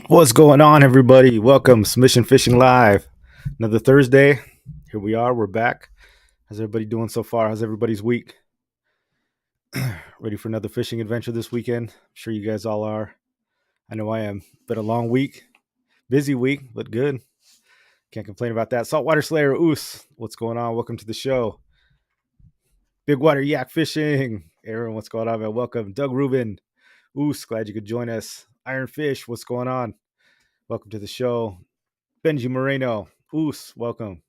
What's going on, everybody? Welcome, Submission Fishing Live. Another Thursday. Here we are. We're back. How's everybody doing so far? How's everybody's week? Ready for another fishing adventure this weekend? I'm sure you guys all are. I know I am. Been a long week, busy week, but good. Can't complain about that. Saltwater Slayer Oos, what's going on? Welcome to the show. Big Water Yak Fishing. Aaron, what's going on, man? Welcome. Doug Rubin. Oos, glad you could join us. Iron Fish, what's going on? Welcome to the show. Benji Moreno. Oos, welcome.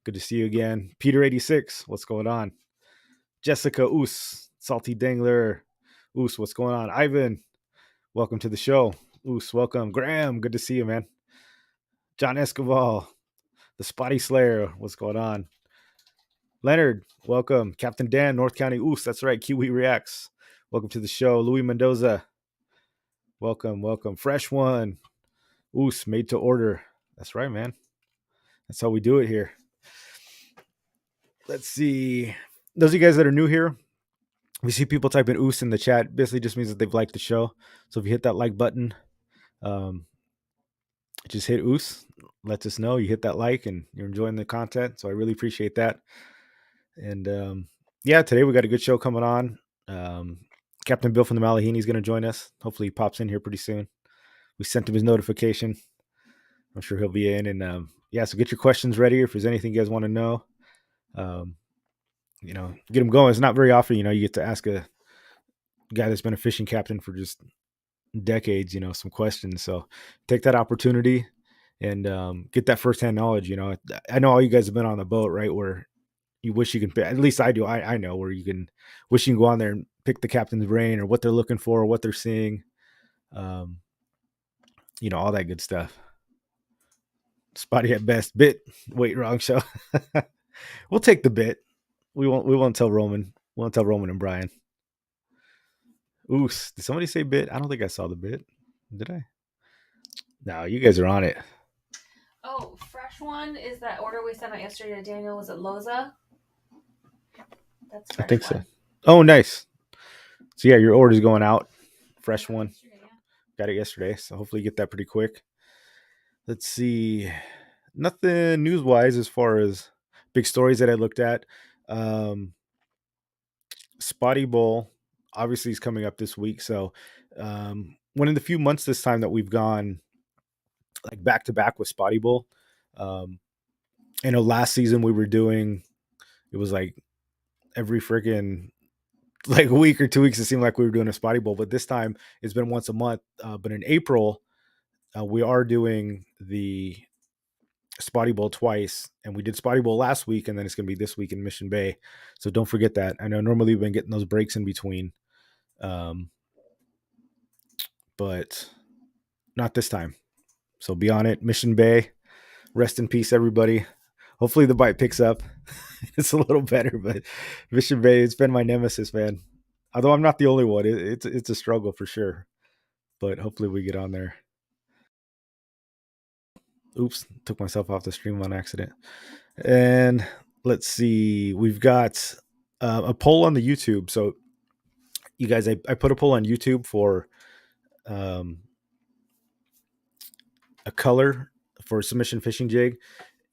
Good to see you again. Peter86, what's going on? Jessica Oos, Salty Dangler. Oos, what's going on? Ivan, welcome to the show. Oos, welcome. Graham, good to see you, man. John Escobar, the Spotty Slayer, what's going on? Leonard, welcome. Captain Dan, North County. Oos, that's right. Kiwi Reacts, welcome to the show. Louis Mendoza, welcome, welcome. Fresh One, Oos, made to order. That's right, man. That's how we do it here. Let's see. Those of you guys that are new here, we see people type in "oos" in the chat. Basically, just means that they've liked the show. So if you hit that like button, um, just hit "oos." Lets us know you hit that like and you're enjoying the content. So I really appreciate that. And yeah, today we got a good show coming on. Captain Bill from the Malihini is going to join us. Hopefully, he pops in here pretty soon. We sent him his notification. I'm sure he'll be in. And yeah, so get your questions ready if there's anything you guys want to know. Um, get them going. It's not very often, you get to ask a guy that's been a fishing captain for just decades, some questions. So take that opportunity and get that firsthand knowledge. I know all you guys have been on the boat, right? Where you wish you can, at least I do. I know where you can wish you can go on there and pick the captain's brain or what they're looking for, or what they're seeing, um, all that good stuff. Spotty at best. Bit. Wait, wrong show. We'll take the bit. We won't tell Roman. We won't tell Roman and Brian. Oos. Did somebody say bit? I don't think I saw the bit. Did I? No, you guys are on it. Oh, fresh one is that order we sent out yesterday to Daniel. Was it Loza? That's fresh. I think so. Oh, nice. So yeah, your order's going out. Fresh one. Got it yesterday, so hopefully you get that pretty quick. Let's see. Nothing news wise as far as big stories that I looked at. Spotty Bowl obviously is coming up this week. So one of the few months this time that we've gone like back to back with Spotty Bowl. I know last season we were doing, it was like every freaking like a week or 2 weeks, it seemed like we were doing a Spotty Bowl, but this time it's been once a month. But in April, we are doing the Spotty Bowl twice, and we did Spotty Bowl last week, and then it's going to be this week in Mission Bay. So don't forget that. I know normally we've been getting those breaks in between, um, but not this time. So be on it. Mission Bay. Rest in peace, everybody. Hopefully the bite picks up. It's a little better, but Mission Bay, it's been my nemesis, man. Although I'm not the only one, it's a struggle for sure. But hopefully we get on there. Oops, took myself off the stream on accident. And let's see, we've got a poll on the YouTube. So you guys, I put a poll on YouTube for um, a color for submission fishing jig,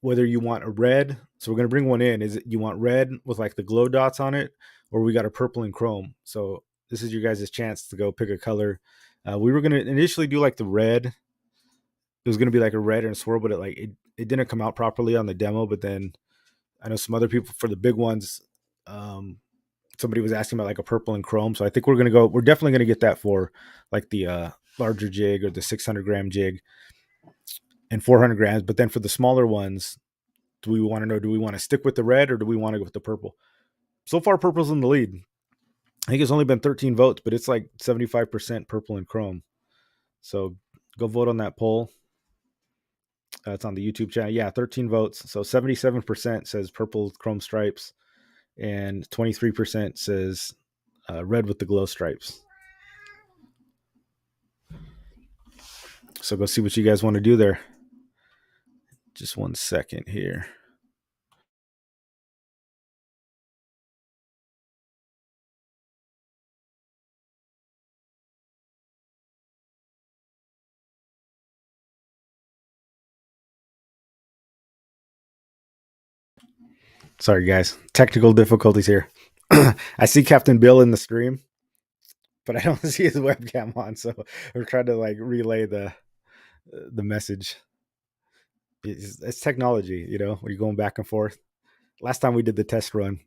whether you want a red. So we're going to bring one in. Is it you want red with like the glow dots on it, or we got a purple and chrome? So this is your guys' chance to go pick a color. We were going to initially do like the red. It was going to be like a red and a swirl, but it didn't come out properly on the demo. But then I know some other people for the big ones. Somebody was asking about like a purple and chrome. So I think we're definitely going to get that for like the larger jig or the 600-gram jig and 400 grams. But then for the smaller ones, do we want to stick with the red or do we want to go with the purple? So far, purple's in the lead. I think it's only been 13 votes, but it's like 75% purple and chrome. So go vote on that poll. It's on the YouTube channel. Yeah, 13 votes. So 77% says purple chrome stripes, and 23% says red with the glow stripes. So go see what you guys want to do there. Just 1 second here. Sorry, guys. Technical difficulties here. I see Captain Bill in the stream, but I don't see his webcam on, so we're trying to like relay the message. It's technology, when you're going back and forth. Last time we did the test run,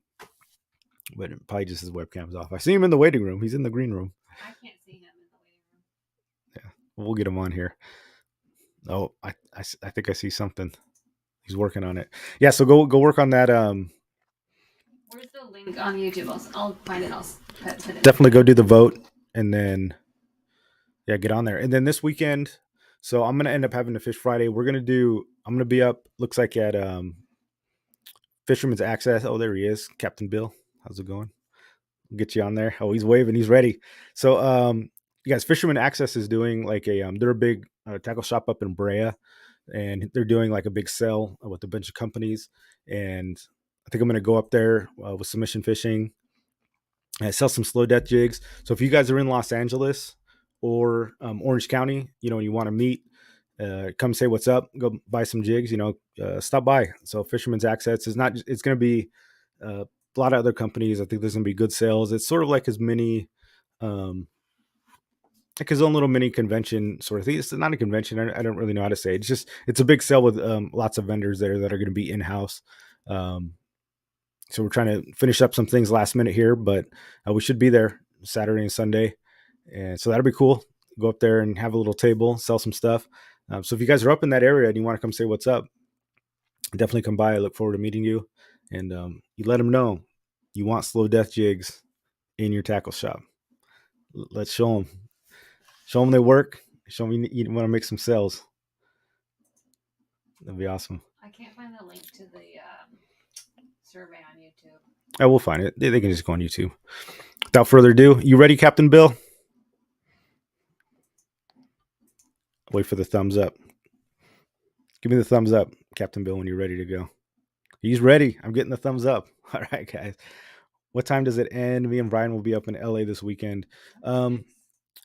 but probably just his webcam's off. I see him in the waiting room. He's in the green room. I can't see him in the waiting room. Yeah, we'll get him on here. Oh, I think I see something. He's working on it. Yeah, so go work on that. Where's the link on YouTube? I'll find it. I'll put it. Definitely go do the vote, and then get on there. And then this weekend, so I'm gonna end up having a fish Friday. I'm gonna be up. Looks like at Fisherman's Access. Oh, there he is, Captain Bill. How's it going? We'll get you on there. Oh, he's waving. He's ready. So, you guys, Fisherman Access is doing like they're a big tackle shop up in Brea, and they're doing like a big sale with a bunch of companies. And I think I'm gonna go up there with submission fishing and sell some slow death jigs. So if you guys are in Los Angeles or Orange County, and you want to meet, come say what's up, go buy some jigs, stop by. So Fisherman's Access is not, it's going to be a lot of other companies. I think there's going to be good sales. It's sort of like his mini, like his own little mini convention sort of thing. It's not a convention. I don't really know how to say it. It's a big sale with lots of vendors there that are going to be in-house. So we're trying to finish up some things last minute here, but we should be there Saturday and Sunday. And so that'll be cool. Go up there and have a little table, sell some stuff. So if you guys are up in that area and you want to come say what's up, definitely come by. I look forward to meeting you. And you let them know you want slow death jigs in your tackle shop. Let's show them. Show them they work. Show them you want to make some sales. That'd be awesome. I can't find the link to the survey on YouTube. I will find it. They can just go on YouTube. Without further ado, you ready, Captain Bill? Wait for the thumbs up. Give me the thumbs up, Captain Bill, when you're ready to go. He's ready. I'm getting the thumbs up. All right, guys. What time does it end? Me and Brian will be up in LA this weekend.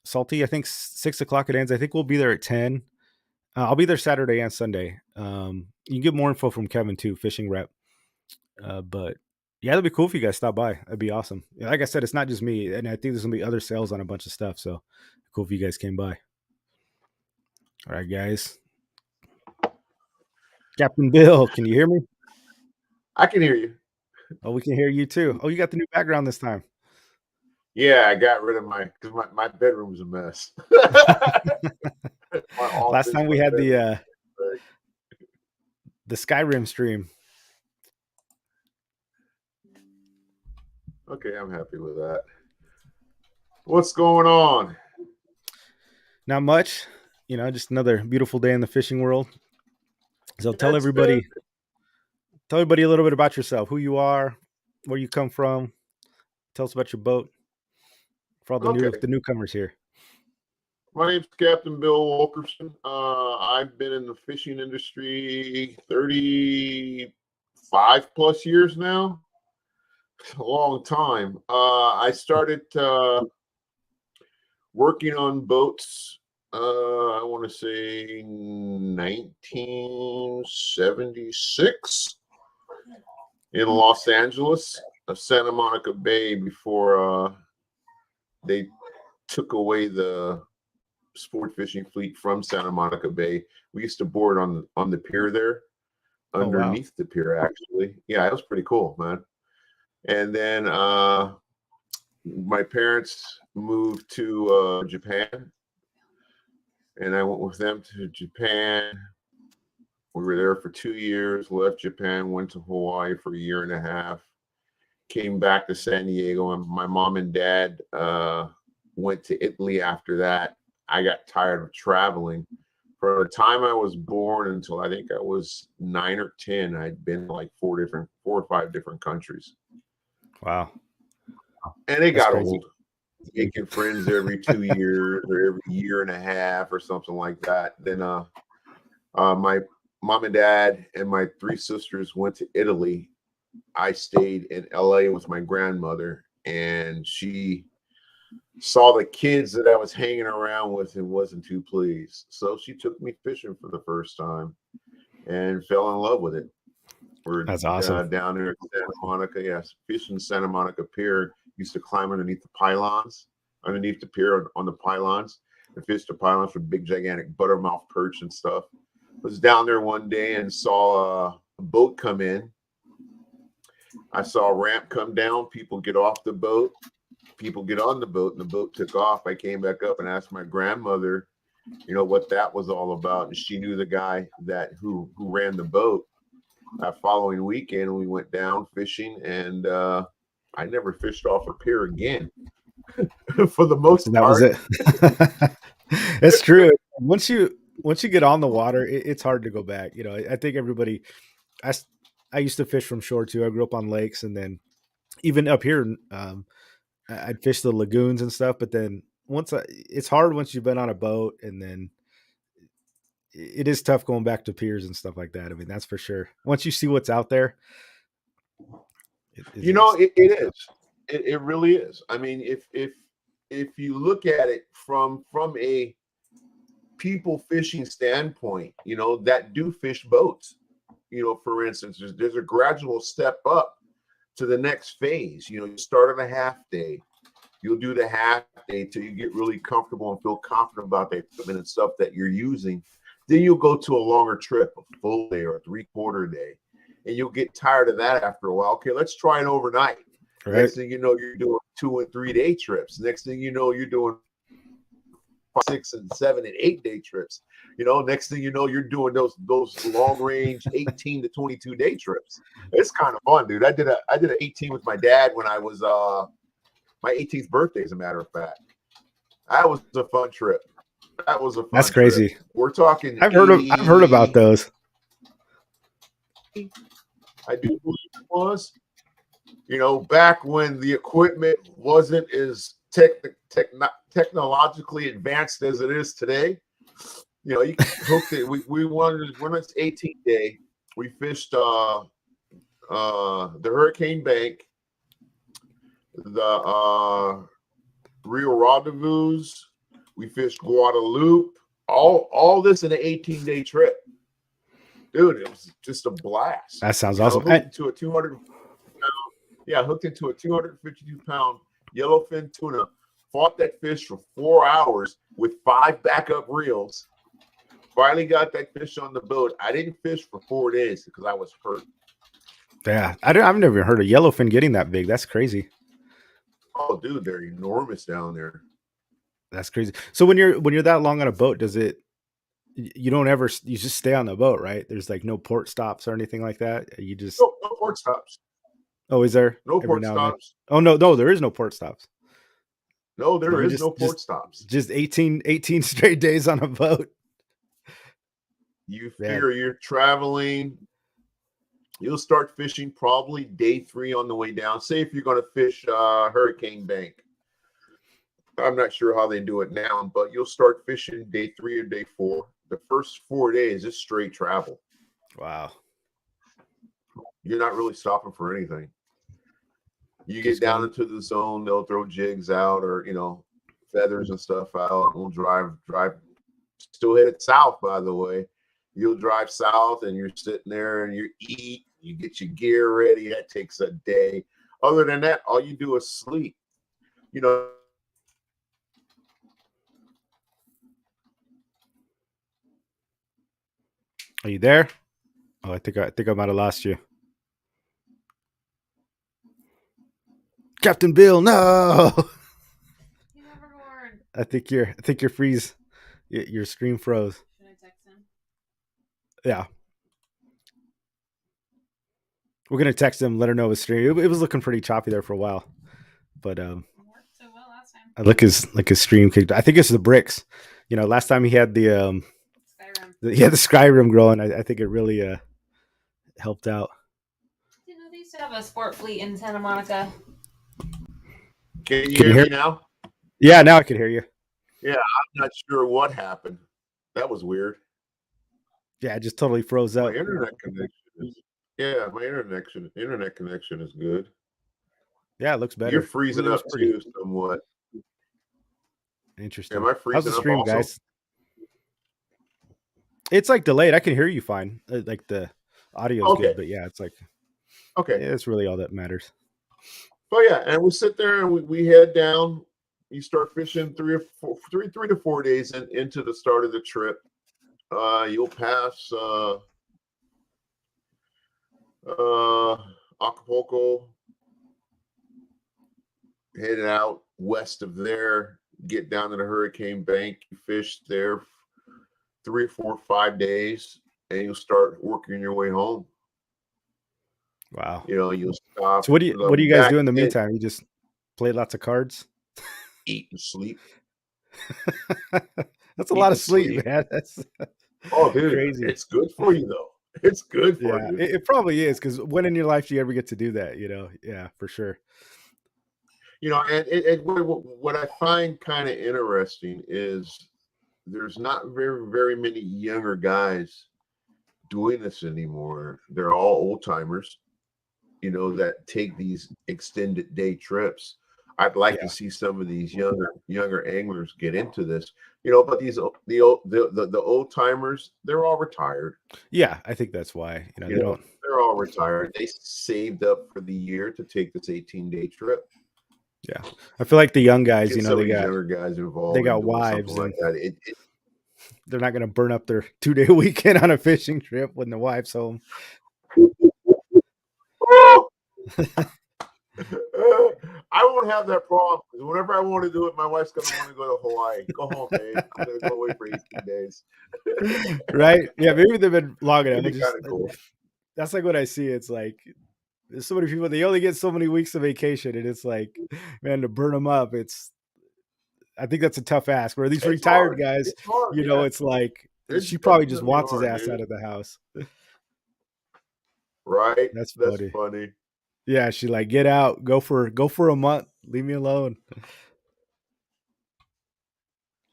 Salty, I think 6 o'clock it ends. I think we'll be there at 10. I'll be there Saturday and Sunday. You can get more info from Kevin too, fishing rep. But yeah, that'd be cool if you guys stop by. That'd be awesome. Like I said, it's not just me, and I think there's gonna be other sales on a bunch of stuff. So cool if you guys came by. All right, guys. Captain Bill, can you hear me? I can hear you. Oh, we can hear you too. Oh, you got the new background this time. Yeah, I got rid of because my bedroom's a mess. Last time we had the Skyrim stream. Okay, I'm happy with that. What's going on? Not much. Just another beautiful day in the fishing world. So tell everybody a little bit about yourself, who you are, where you come from. Tell us about your boat for all the newcomers here. My name's Captain Bill Wilkerson. I've been in the fishing industry 35 plus years now. It's a long time. I started working on boats, I want to say 1976 in Los Angeles, Santa Monica Bay, before they took away the sport fishing fleet from Santa Monica Bay. We used to board on the pier there, underneath the pier, actually. Yeah, it was pretty cool, man. And then my parents moved to Japan, and I went with them to Japan. We were there for 2 years, left Japan, went to Hawaii for a year and a half, came back to San Diego, and my mom and dad went to Italy after that. I got tired of traveling. From the time I was born until I think I was 9 or 10, I'd been to like 4 or 5 different countries. Wow. And it got old. Making friends every 2 years or every year and a half or something like that. Then my mom and dad and my 3 sisters went to Italy. I stayed in LA with my grandmother, and she saw the kids that I was hanging around with and wasn't too pleased. So she took me fishing for the first time and fell in love with it. We're That's awesome. down there at Santa Monica. Yes, fishing Santa Monica Pier. Used to climb underneath the pylons, underneath the pier on the pylons, and fish the pylons with big gigantic buttermouth perch and stuff. Was down there one day and saw a boat come in. I saw a ramp come down. People get off the boat. People get on the boat, and the boat took off. I came back up and asked my grandmother, what that was all about, and she knew the guy who ran the boat. That following weekend, we went down fishing, and I never fished off a pier again. For the most That part, was it. It's true. Once you get on the water, it's hard to go back. I think everybody. I used to fish from shore too. I grew up on lakes, and then even up here, I'd fish the lagoons and stuff. But then it's hard once you've been on a boat, and then it is tough going back to piers and stuff like that. I mean, that's for sure. Once you see what's out there, it is. It really is. I mean, if you look at it from a people fishing standpoint, that do fish boats, for instance, there's a gradual step up to the next phase. You start on a half day. You'll do the half day till you get really comfortable and feel confident about the equipment and stuff that you're using. Then you'll go to a longer trip, a full day or a 3/4 day, and you'll get tired of that after a while. Okay, let's try it overnight. Right. Next thing you know, you're doing 2 and 3 day trips. Next thing you know, you're doing 5, 6, and 7 and 8 day trips. Next thing you know, you're doing those long range 18 to 22 day trips. It's kind of fun, dude. I did an 18 with my dad when I was my 18th birthday, as a matter of fact. That was a fun trip. That's crazy. Trip. We're talking. I've heard about those. I do believe it was. Back when the equipment wasn't as technologically advanced as it is today. You hooked it. We wanted when it's 18th day. We fished the Hurricane Bank, the Rio Rendezvous. We fished Guadalupe. All this in an 18-day trip, dude. It was just a blast. That sounds awesome. Hooked into a 252-pound yellowfin tuna. Fought that fish for 4 hours with 5 backup reels. Finally got that fish on the boat. I didn't fish for 4 days because I was hurt. Yeah, I've never heard of yellowfin getting that big. That's crazy. Oh, dude, they're enormous down there. That's crazy. So when you're that long on a boat, you just stay on the boat, right? There's like no port stops or anything like that. You just no port stops. Oh, is there? No port stops. Oh no, there is no port stops. No, there is no port stops. Just 18 straight days on a boat. You figure you're traveling. You'll start fishing probably day 3 on the way down. Say if you're going to fish Hurricane Bank. I'm not sure how they do it now, but you'll start fishing day 3 or day 4. The first 4 days is straight travel. Wow. You're not really stopping for anything. You get down into the zone, they'll throw jigs out or, feathers and stuff out. We'll drive, still headed south, by the way. You'll drive south and you're sitting there and you eat, you get your gear ready. That takes a day. Other than that, all you do is sleep. Are you there? Oh, I think I might have lost you. Captain Bill, no. You never warned. I think your freeze. Your screen froze. Should I text him? Yeah. We're gonna text him, let her know his stream. It was looking pretty choppy there for a while, but It worked so well last time. I look his stream kicked. I think it's the bricks. Last time he had the Skyrim. the Skyrim growing. I think it really helped out. They used to have a sport fleet in Santa Monica. Can you hear me now? Yeah, now I can hear you. Yeah, I'm not sure what happened. That was weird. Yeah, it just totally froze up. My internet connection is good. Yeah, it looks better. You're freezing up too, somewhat. Interesting. Am I freezing How's the stream, up also? guys? It's like delayed. I can hear you fine. Like the Audio's Okay. good, but yeah, it's like Okay. it's really all that matters. But yeah, and we sit there and we head down. You start fishing 3 to 4 days into the start of the trip. You'll pass Acapulco, headed out west of there, get down to the Hurricane Bank. You fish there 3, 4, 5 days, and you'll start working your way home. Wow. You'll stop. So what do you guys Back do in the then, meantime? You just play lots of cards? eat and sleep. That's a Eat lot of and sleep, sleep. man. That's Oh, dude, crazy. it's good for you though. It's good for Yeah, you. it probably is, because when in your life do you ever get to do that? Yeah, for sure. And what I find kind of interesting is there's not very, very many younger guys doing this anymore. They're all old timers, that take these extended day trips. I'd like to Yeah, see some of these younger anglers get into this, but the old timers, they're all retired. yeah. I think that's why they don't. They're all retired. They saved up for the year to take this 18-day trip. Yeah, I feel like the young guys, Get some of these younger guys involved they in got doing something wives, like and that. they're not going to burn up their 2-day weekend on a fishing trip when the wife's home. I won't have that problem. Whenever I want to do it, my wife's going to want to go to Hawaii. Go home, babe. I'm going to go away for 18 days. Right? Yeah, maybe they've been long enough. It'd be kind of cool. That's like what I see. It's like there's so many people. They only get so many weeks of vacation, and it's like, man, to burn them up. I think that's a tough ask. Where these retired guys, It's hard. Yeah. it's like It's she probably just definitely wants his hard, ass dude. out of the house. Right? That's That's funny. funny. Yeah, she like, get out, go for a month, leave me alone.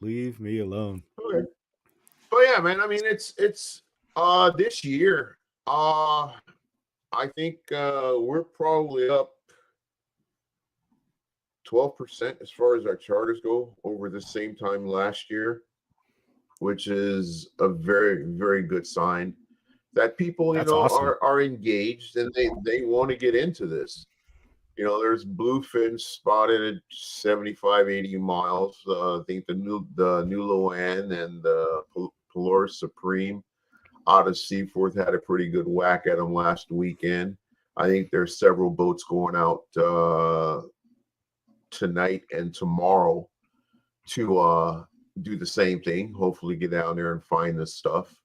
Leave me alone. Okay. But yeah, man. I mean, it's this year. I think we're probably up 12% as far as our charters go over the same time last year, which is a very, very good sign that people, That's awesome. are engaged and they want to get into this. There's bluefin spotted at 75, 80 miles. I think the new Luan and the Polaris Supreme out of Seaforth had a pretty good whack at them last weekend. I think there's several boats going out tonight and tomorrow to do the same thing. Hopefully get down there and find this stuff.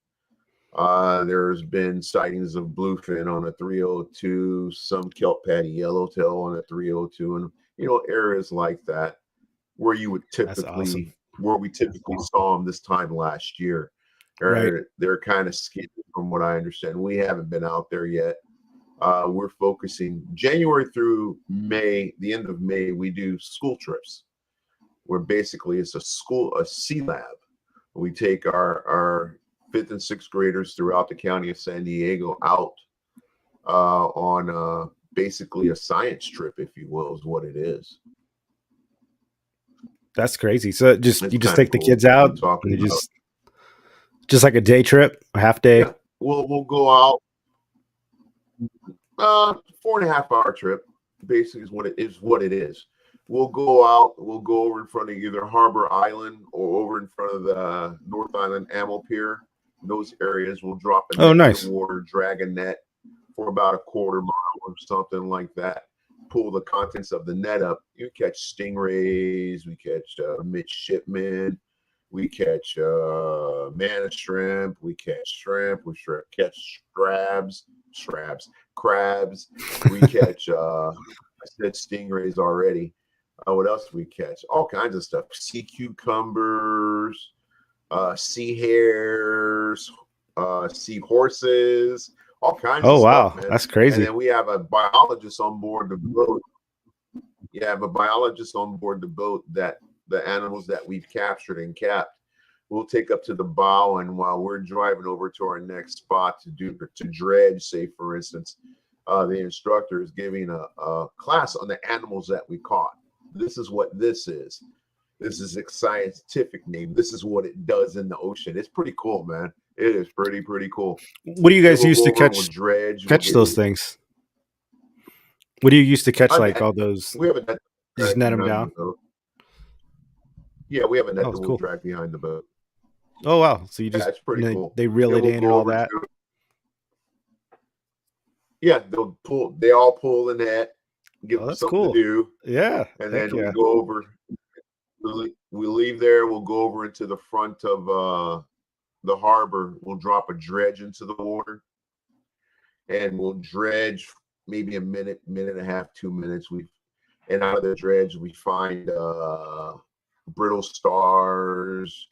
There's been sightings of bluefin on a 302, some kelp patty yellowtail on a 302, and areas like that where you would awesome. where we typically saw them this time last year. Right. They're kind of skinny from what I understand. We haven't been out there yet. We're focusing January through May. The end of May, we do school trips, where basically it's a sea lab. We take our 5th and 6th graders throughout the county of San Diego out on basically a science trip, if you will, is what it is. That's crazy. So you just take the cool. kids out, and you just like a day trip, a half day. Yeah, we'll go out. 4.5-hour trip, basically is what it is. We'll go out. We'll go over in front of either Harbor Island or over in front of the North Island Ammo Pier. Those areas will drop a net in the water, drag a net for about a quarter mile or something like that. Pull the contents of the net up. You catch stingrays. We catch midshipmen. We catch manna shrimp. We catch shrimp. We catch crabs. We catch, I said stingrays already. What else do we catch? All kinds of stuff. Sea cucumbers, sea hares, sea horses, all kinds of stuff, man. That's crazy. And then we have a biologist on board the boat. Yeah, I have a biologist on board the boat that the animals that we've captured and capped, we'll take up to the bow, and while we're driving over to our next spot to dredge, say for instance, the instructor is giving a class on the animals that we caught. This is what this is. This is its scientific name. This is what it does in the ocean. It's pretty cool, man. It is pretty cool. What do you Then guys we'll use go to over and we'll dredge. We'll catch get those things? What do you use to catch a like net. all those? We have a net You just drag net them behind down. the boat. Yeah, we have a net Oh, that it's we'll cool. drag behind the boat. Oh wow! So you Yeah, just it's pretty cool. they reel Then it we'll in and go all over that. to. Yeah, they'll pull. They all pull the net. Give Oh, them that's something cool. to do, Yeah. and Heck then yeah. we go over. We leave there. We'll go over into the front of the harbor. We'll drop a dredge into the water, and we'll dredge maybe a minute, minute and a half, 2 minutes. And out of the dredge we find brittle stars,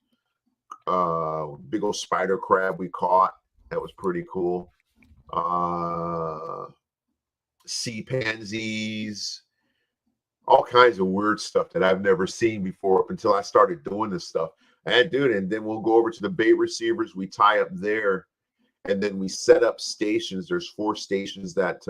big old spider crab we caught. That was pretty cool. Sea pansies, all kinds of weird stuff that I've never seen before up until I started doing this stuff. And dude, and then we'll go over to the bait receivers. We tie up there, and then we set up stations. There's 4 stations that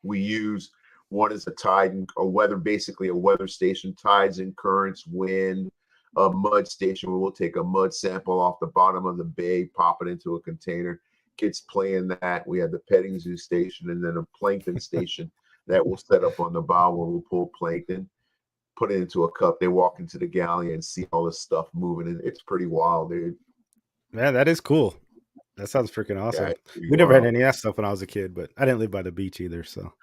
we use. One is a tide and a weather, basically a weather station, tides and currents, wind. A mud station where we'll take a mud sample off the bottom of the bay, pop it into a container. Kids playing that. We have the petting zoo station, and then a plankton station that we'll set up on the bow where we'll pull plankton, put it into a cup. They walk into the galley and see all this stuff moving, and it's pretty wild, dude. Man, that is cool. That sounds freaking awesome. Yeah, We never had wild. any of that stuff when I was a kid, but I didn't live by the beach either, so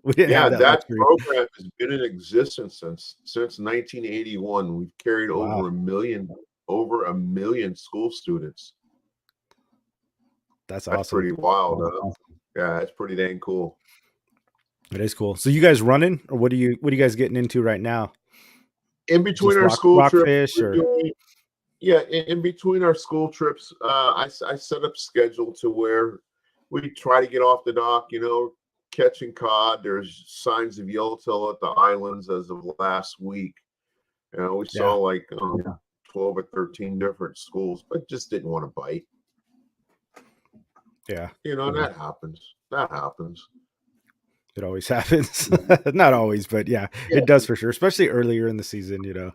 we didn't Yeah, have that that luxury. program has been in existence since 1981. We've carried Wow. over a million school students. That's That's awesome. pretty wild. Yeah, it's pretty dang cool. It is cool. So you guys running, or what are you guys getting into right now? In between Just our school trips, rockfish, or in between our school trips, I set up schedule to where we try to get off the dock, catching cod. There's signs of yellowtail at the islands as of last week. We saw like 12 or 13 different schools, but just didn't want to bite. Yeah. That happens. That happens. It always happens. Not always, but yeah, it does for sure. Especially earlier in the season, it's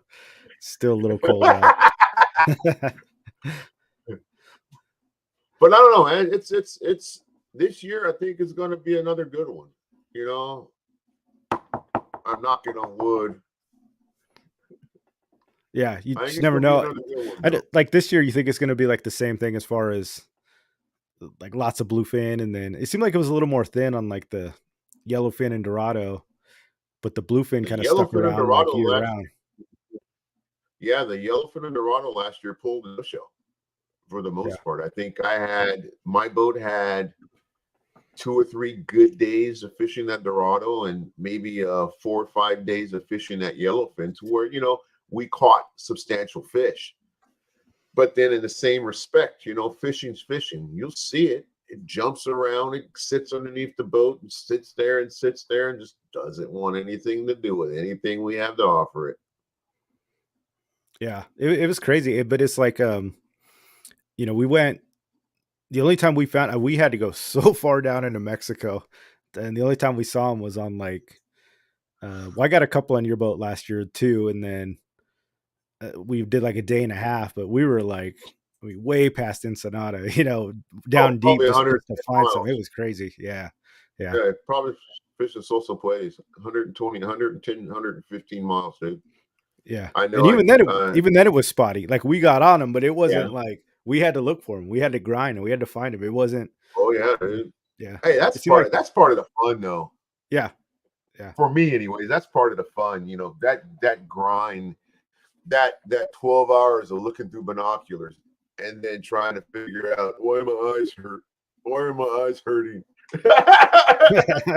still a little cold out. But I don't know, man. It's this year. I think is going to be another good one. I'm knocking on wood. Yeah, you just never know. Like this year, you think it's going to be like the same thing as far as like lots of bluefin, and then it seemed like it was a little more thin on like the yellowfin and Dorado, but the bluefin kind of stuck around like year round. Yeah, the yellowfin and Dorado last year pulled the show for the most part. I think my boat had 2 or 3 good days of fishing that Dorado, and maybe 4 or 5 days of fishing that yellowfin, to where we caught substantial fish. But then in the same respect, fishing's fishing. You'll see it. It jumps around. It sits underneath the boat and sits there and just doesn't want anything to do with anything we have to offer it. Yeah, it was crazy. But it's like, we went, the only time we found, we had to go so far down into Mexico. And the only time we saw him was on like, I got a couple on your boat last year too. And then we did like a day and a half, but we were like way past Ensenada, down deep just to find some. It was crazy. Yeah. Probably fishing social plays 120, 110, 115 miles, dude. Yeah, I know. And even then it was spotty. Like we got on them, but it wasn't like we had to look for them. We had to grind and we had to find them. It wasn't. Oh yeah, dude. Yeah. Hey, that's part of the fun, though. Yeah. For me, anyways, that's part of the fun. That grind, that 12 hours of looking through binoculars and then trying to figure out why my eyes hurt. Why are my eyes hurting?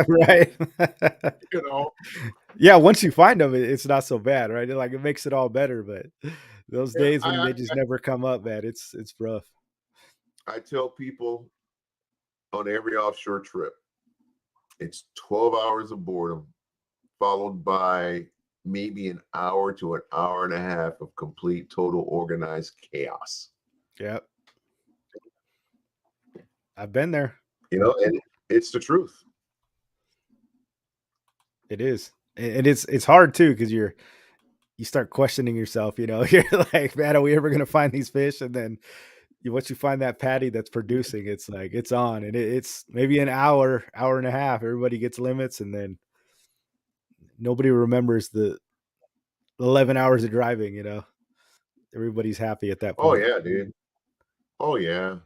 Right. Yeah, once you find them, it's not so bad, right? Like it makes it all better, but those days when they just never come up, man, it's rough. I tell people on every offshore trip, it's 12 hours of boredom followed by maybe an hour to an hour and a half of complete total organized chaos. Yep. I've been there. And it's the truth. It is. And it's hard too, because you you start questioning yourself. You're like, man, are we ever gonna find these fish? And then once you find that patty that's producing, it's like it's on, and it's maybe an hour and a half. Everybody gets limits, and then nobody remembers the 11 hours of driving. Everybody's happy at that Oh point. yeah, dude. Oh yeah.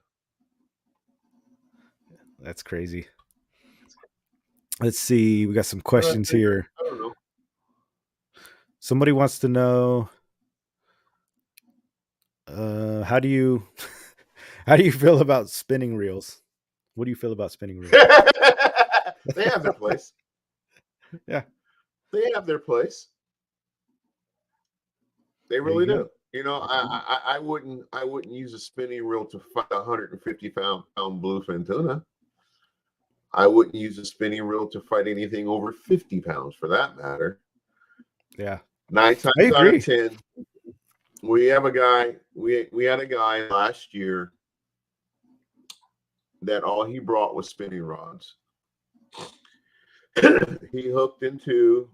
That's crazy. Let's see. We got some questions here. I don't know. Somebody wants to know, how do you feel about spinning reels? What do you feel about spinning reels? They have their place. Yeah, they have their place. They really do. Mm-hmm. I wouldn't use a spinning reel to fight a 150-pound bluefin tuna. I wouldn't use a spinning reel to fight anything over 50 pounds, for that matter. Yeah. 9 times out of 10, we have a guy. We had a guy last year that all he brought was spinning rods. He hooked into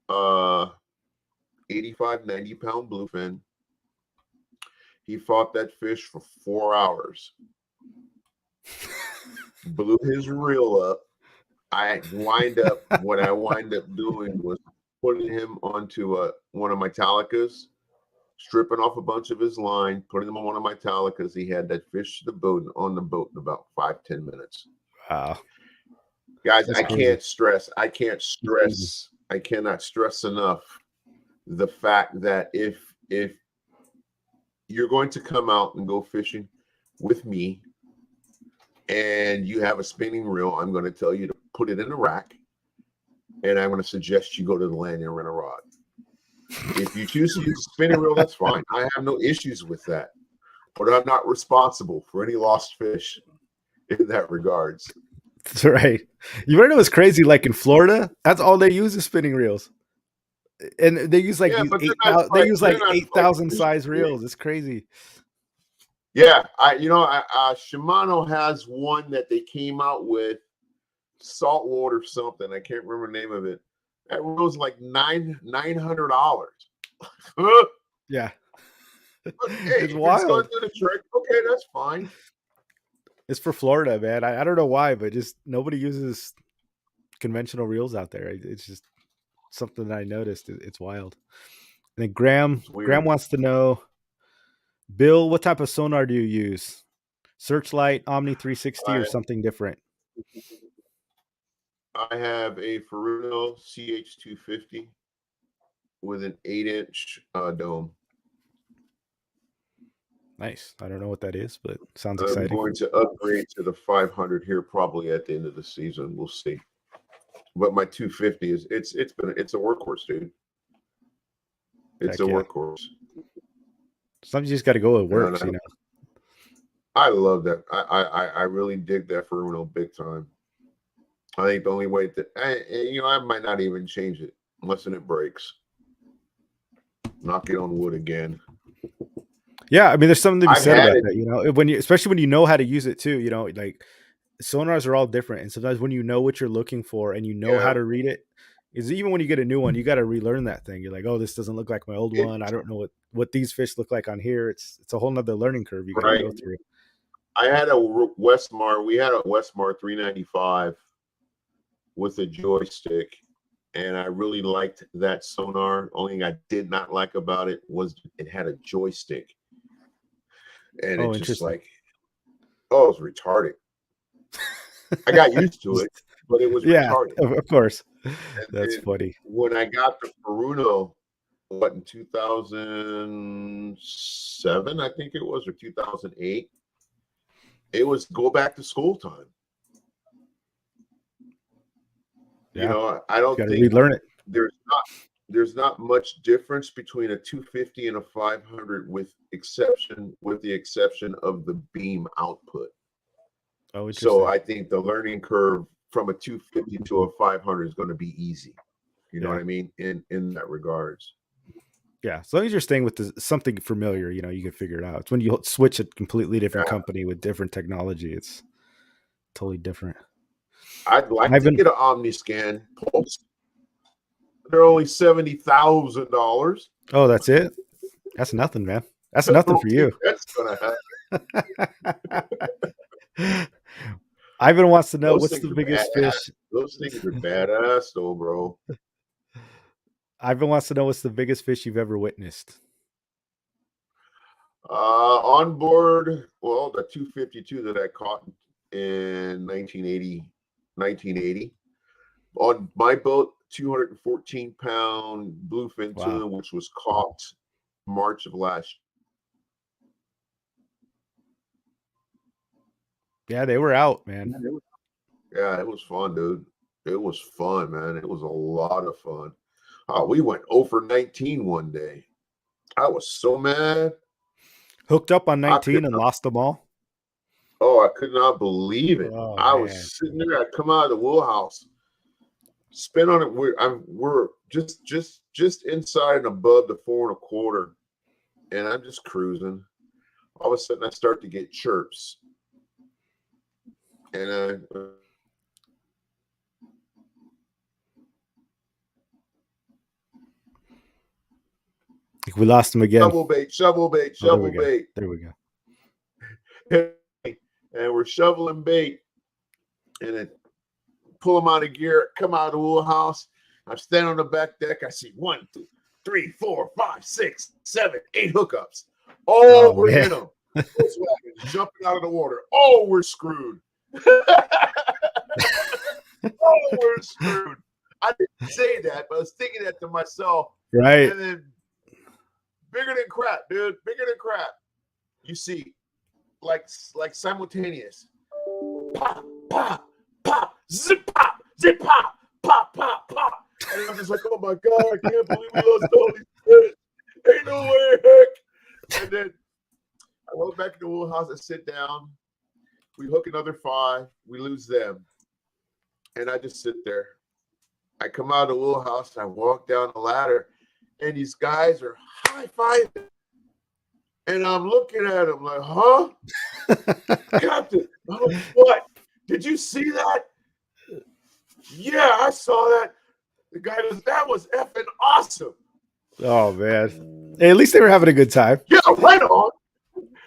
85, 90-pound bluefin. He fought that fish for 4 hours. Blew his reel up. What I wind up doing was putting him onto one of my Talicas, stripping off a bunch of his line, putting him on one of my Talicas. He had that fish on the boat in about 5-10 minutes. Wow. Guys, I cannot stress enough the fact that if you're going to come out and go fishing with me and you have a spinning reel, I'm going to tell you to put it in a rack, and I'm going to suggest you go to the land and rent a rod. If you choose to use a spinning reel, that's fine. I have no issues with that, but I'm not responsible for any lost fish in that regards. That's right. You want to know what's crazy? Like in Florida, that's all they use is spinning reels, and they use like these 8,000. They use like 8,000 size reels. It's crazy. Yeah, Shimano has one that they came out with, saltwater something. I can't remember the name of it. That reel's like $900. Yeah, it's wild. It's going to do the trick. Okay, that's fine. It's for Florida, man. I don't know why, but just nobody uses conventional reels out there. It's just something that I noticed. It's wild. And then Graham wants to know, Bill, what type of sonar do you use? Searchlight, Omni 360, or something different? I have a Furuno CH250 with an 8-inch dome. Nice. I don't know what that is, but sounds exciting. I'm going to upgrade to the 500 here probably at the end of the season. We'll see. But my 250 it's a workhorse, dude. It's a workhorse. Sometimes you just got to go with works, I love that. I really dig that Furuno big time. I think the only way that I might not even change it unless it breaks. Knock it on wood again. Yeah, I mean, there's something to be said about that. Especially when you know how to use it too. Like sonars are all different, and sometimes when you know what you're looking for and you know how to read it, is even when you get a new one, you got to relearn that thing. You're like, oh, this doesn't look like my old one. I don't know what these fish look like on here. It's a whole nother learning curve you got to go through. I had a Westmar. We had a Westmar 395 with a joystick, and I really liked that sonar. Only thing I did not like about it was it had a joystick, and it just it was retarded. I got used to it, but it was retarded. Of course. That's funny. When I got the Furuno, in 2007, I think it was, or 2008, it was go back to school time. Yeah. I don't think relearn it. There's not much difference between a 250 and a 500 with the exception of the beam output. Oh, interesting. So I think the learning curve from a 250 to a 500 is going to be easy. You know what I mean? In that regards. Yeah, as long as you're staying with something familiar, you can figure it out. It's when you switch a completely different company with different technology, it's totally different. I'd like to get an OmniScan Pulse. They're only $70,000. Oh, that's it. That's nothing, man. That's I nothing don't for think you. that's gonna happen. Ivan wants to know Those what's things the are biggest badass. fish. Those things are badass, though, bro. Ivan wants to know what's the biggest fish you've ever witnessed. On board, well, the 252 that I caught in 1980. On my boat, 214-pound bluefin Wow. tuna, which was caught March of last Yeah, they were out, man. year. Yeah, it was fun, dude. It was fun, man. It was a lot of fun. We went 0 for 19 one day. I was so mad. Hooked up on I could 19 and lost them all. I could not believe it. Oh, I man. was sitting there. I come out of the wheelhouse, spin on it. We're just inside and above the 4 1/4, and I'm just cruising. All of a sudden, I start to get chirps, and I think we lost him again. shovel bait, shovel bait, Oh, there shovel we go. bait. There we go. And we're shoveling bait, and then pull them out of gear, come out of the wheelhouse. I'm standing on the back deck. I see 1, 2, 3, 4, 5, 6, 7, 8 hookups. Oh, we're man. in them. Volkswagen's jumping out of the water. Oh, we're screwed. Oh, we're screwed. I didn't say that, but I was thinking that to myself. Right. And then bigger than crap, dude. Bigger than crap. You see, like simultaneous. Pop, pop, pop, zip, pop, pop, pop, pop. And I'm just like, oh my God, I can't believe we lost all these fish. Ain't no way, heck. And then I go back to the wheelhouse, I sit down. We hook another 5. We lose them. And I just sit there. I come out of the wheelhouse, I walk down the ladder, and these guys are high-fiving. And I'm looking at them like, huh? Captain, I'm like, what? Did you see that? Yeah, I saw that. The guy goes, that was effing awesome. Oh, man. Hey, at least they were having a good time. Yeah, right on.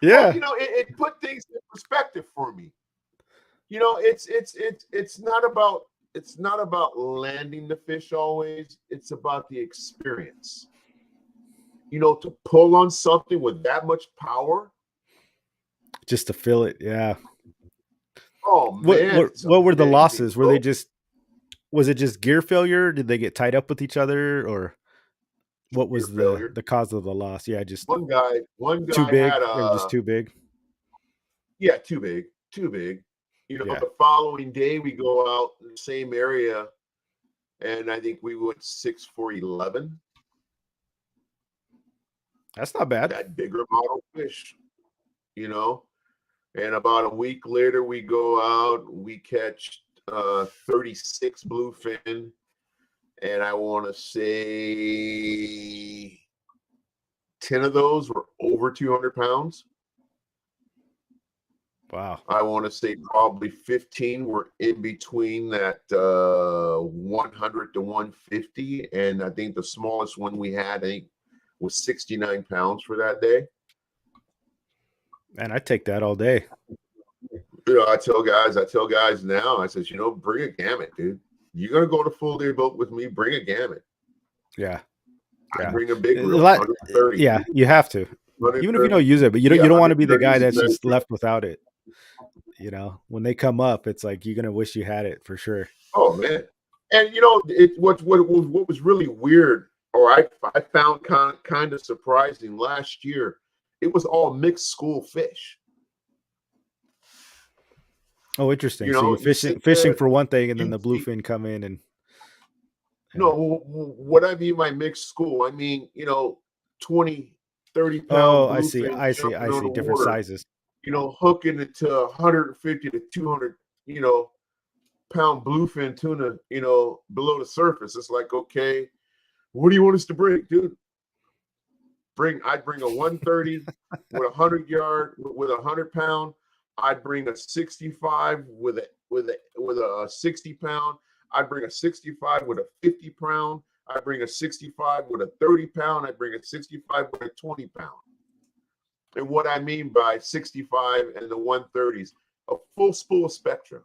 Yeah. Well, it put things in perspective for me. It's not about landing the fish always. It's about the experience. To pull on something with that much power. Just to feel it, yeah. Oh man. What were the losses? Was it just gear failure? Did they get tied up with each other, or what was the cause of the loss? Yeah, just one guy too big. had They were just too big. Yeah, too big. The following day we go out in the same area, and I think we went 6 for 11. That's not bad. That bigger model fish, And about a week later, we go out, we catch 36 bluefin, and I want to say 10 of those were over 200 pounds. Wow. I want to say probably 15 were in between that 100 to 150, and I think the smallest one we had, was 69 pounds for that day. Man, I take that all day. I tell guys now, I says, bring a gamut, dude. You're going to go to full day boat with me, bring a gamut. Yeah. I bring a big reel, 130. Yeah, you have to. Even if you don't use it, but you don't want to be the guy that's just left without it. When they come up, it's like you're going to wish you had it for sure. Oh, man. And, what was really weird, or I found kind of surprising last year, it was all mixed school fish. Oh, interesting. So you're fishing for one thing, and then the bluefin come in and. No, what I mean by mixed school, I mean 20, 30 pound. Oh, I see. Different sizes. Hooking it to 150 to 200, pound bluefin tuna, below the surface. It's like, okay, what do you want us to bring, dude? I'd bring a 130 with 100 yard with 100 pound. I'd bring a 65 with a 60 pound. I'd bring a 65 with a 50 pound. I bring a 65 with a 30 pound. I bring a 65 with a 20 pound. And what I mean by 65 and the 130s, a full spool of Spectra.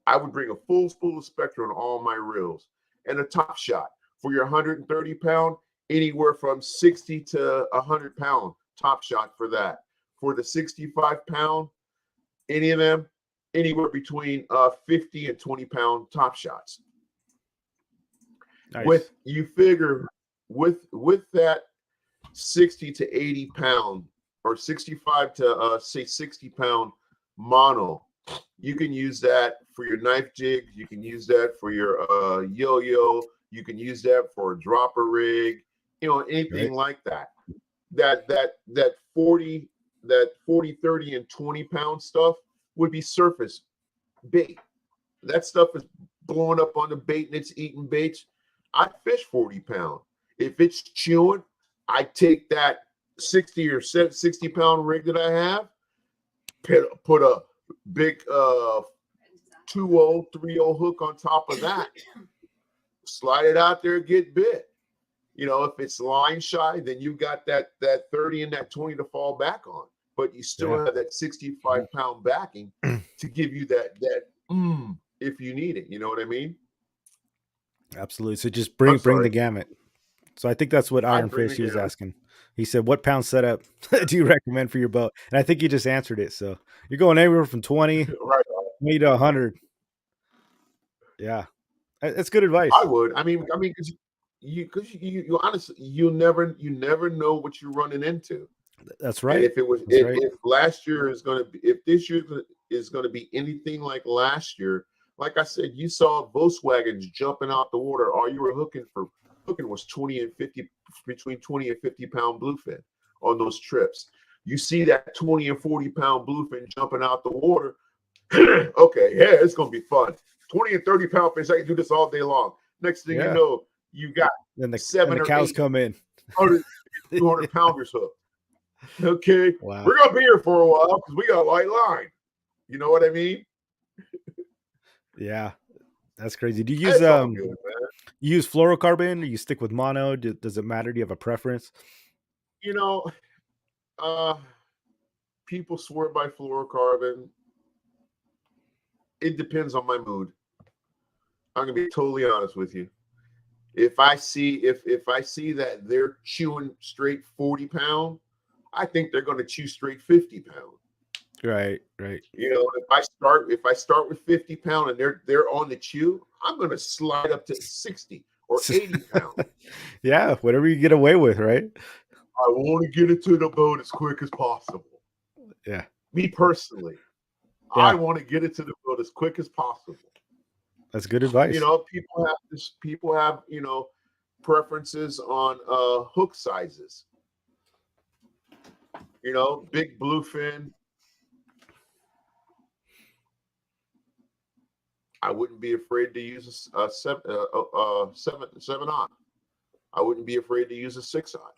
I would bring a full spool of Spectra on all my reels. And a Top Shot for your 130 pound, anywhere from 60 to 100 pound Top Shot for that. For the 65 pound, any of them, anywhere between 50 and 20 pound Top Shots. Nice. With you figure with that 60 to 80 pound or 65 to say 60 pound mono, you can use that for your knife jig. You can use that for your yo-yo. You can use that for a dropper rig. You know, anything like that. That 40, 30, and 20 pound stuff would be surface bait. That stuff is blowing up on the bait and it's eating baits. I fish 40 pound. If it's chewing, I take that 60 or 60 pound rig that I have, put a big 2-0, 3-0 hook on top of that, slide it out there, get bit. You know, if it's line shy, then you've got that 30 and that 20 to fall back on, but you still have that 65 pound backing to give you that if you need it. You know what I mean? Absolutely. So just bring the gamut. So I think that's what Iron bring Fish the was gamut. asking. He said, "What pound setup do you recommend for your boat?" And I think you just answered it. So you're going anywhere from 20 to 100. Yeah, that's good advice. I would. I mean, because you honestly, you never know what you're running into. That's right. And if last year is going to be, if this year is going to be anything like last year, like I said, you saw Volkswagens jumping out the water. All you were hooking was 20 and 50, between 20 and 50 pound bluefin on those trips. You see that 20 and 40 pound bluefin jumping out the water. Okay, yeah, it's going to be fun. 20 and 30 pound fish, I can do this all day long. Next thing you know, you got then the 7 or cows 8 come in. 200 pounders hooked. Okay, wow. We're gonna be here for a while because we got a light line. You know what I mean? Yeah, that's crazy. Do you use you use fluorocarbon or you stick with mono? Does it matter? Do you have a preference? You know, people swear by fluorocarbon. It depends on my mood. I'm gonna be totally honest with you. If I see that they're chewing straight 40 pound, I think they're going to chew straight 50 pound. Right. You know, if I start with 50 pound and they're on the chew, I'm going to slide up to 60 or 80 pound. Yeah, whatever you get away with, right? I want to get it to the boat as quick as possible. Yeah. Me personally, I want to get it to the boat as quick as possible. That's good advice. You know, people have, you know, preferences on hook sizes. You know, big bluefin. I wouldn't be afraid to use a 7-aught. I wouldn't be afraid to use a 6-aught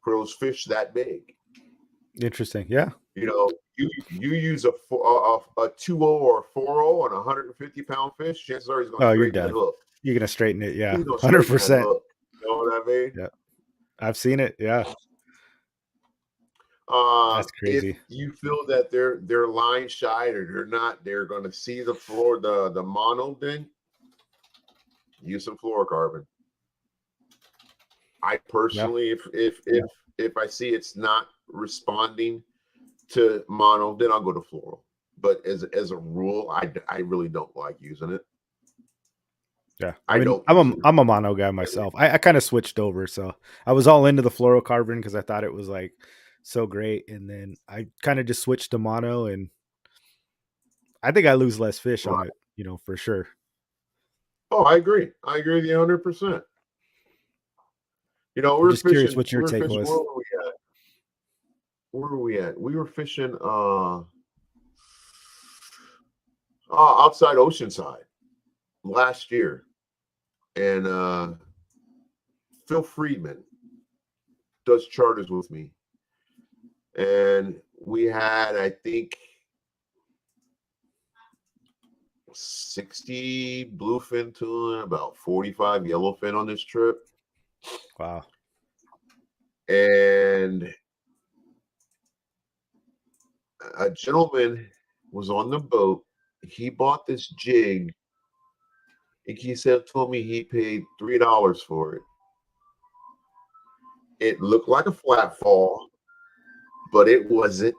for those fish that big. Interesting. Yeah. You know, you use a 2-0 or a 4-0 on a 150 pound fish, chances are he's going to straighten the hook. You're going to straighten it. Yeah. 100%. You know what I mean? Yeah. I've seen it. Yeah. That's crazy. If you feel that they're line shy or they're going to see the floor, the mono, then use some fluorocarbon. I personally, if I see it's not responding to mono, then I'll go to fluoro. But as a rule, I really don't like using it. Yeah, I mean, I'm a mono guy myself. I kind of switched over, so I was all into the fluorocarbon because I thought it was like so great, and then I kind of just switched to mono, and I think I lose less fish on it, you know, for sure. Oh, I agree. I agree with you 100%. You know, we're just fishing. Curious what your take was. Where were we at? We were fishing outside Oceanside last year, and Phil Friedman does charters with me, and we had, I think, 60 bluefin tuna, about 45 yellowfin on this trip. Wow. And a gentleman was on the boat. He bought this jig. And he told me he paid $3 for it. It looked like a flat fall, but it wasn't